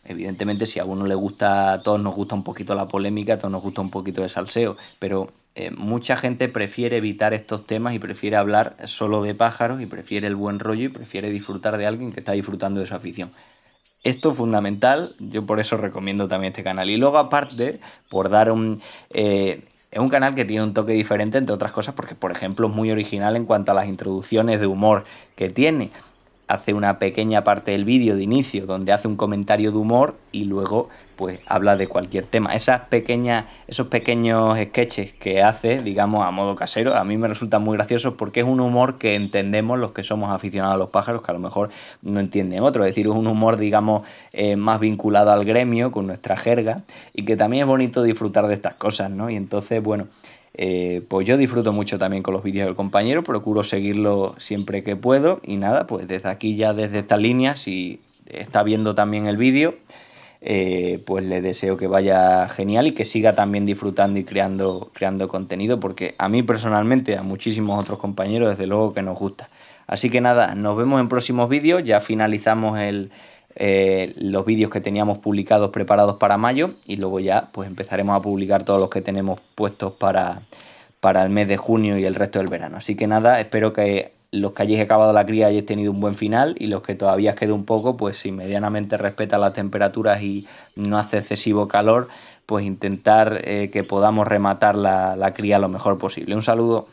evidentemente, si a uno le gusta, a todos nos gusta un poquito la polémica, a todos nos gusta un poquito de salseo, pero mucha gente prefiere evitar estos temas y prefiere hablar solo de pájaros y prefiere el buen rollo y prefiere disfrutar de alguien que está disfrutando de su afición. Esto es fundamental, yo por eso recomiendo también este canal. Y luego aparte, por dar es un canal que tiene un toque diferente, entre otras cosas, porque por ejemplo es muy original en cuanto a las introducciones de humor que tiene. Hace una pequeña parte del vídeo de inicio donde hace un comentario de humor y luego pues habla de cualquier tema. Esos pequeños sketches que hace, digamos, a modo casero, a mí me resultan muy graciosos porque es un humor que entendemos los que somos aficionados a los pájaros, que a lo mejor no entienden otros. Es decir, es un humor, digamos, más vinculado al gremio, con nuestra jerga, y que también es bonito disfrutar de estas cosas, ¿no? Y entonces, bueno, pues yo disfruto mucho también con los vídeos del compañero, procuro seguirlo siempre que puedo y nada, pues desde aquí ya desde esta línea, si está viendo también el vídeo, pues le deseo que vaya genial y que siga también disfrutando y creando contenido, porque a mí personalmente, a muchísimos otros compañeros, desde luego que nos gusta. Así que nada, nos vemos en próximos vídeos, ya finalizamos los vídeos que teníamos publicados preparados para mayo y luego ya pues empezaremos a publicar todos los que tenemos puestos para el mes de junio y el resto del verano. Así que nada, espero que los que hayáis acabado la cría hayáis tenido un buen final y los que todavía os quede un poco, pues si medianamente respeta las temperaturas y no hace excesivo calor, pues intentar que podamos rematar la cría lo mejor posible. Un saludo.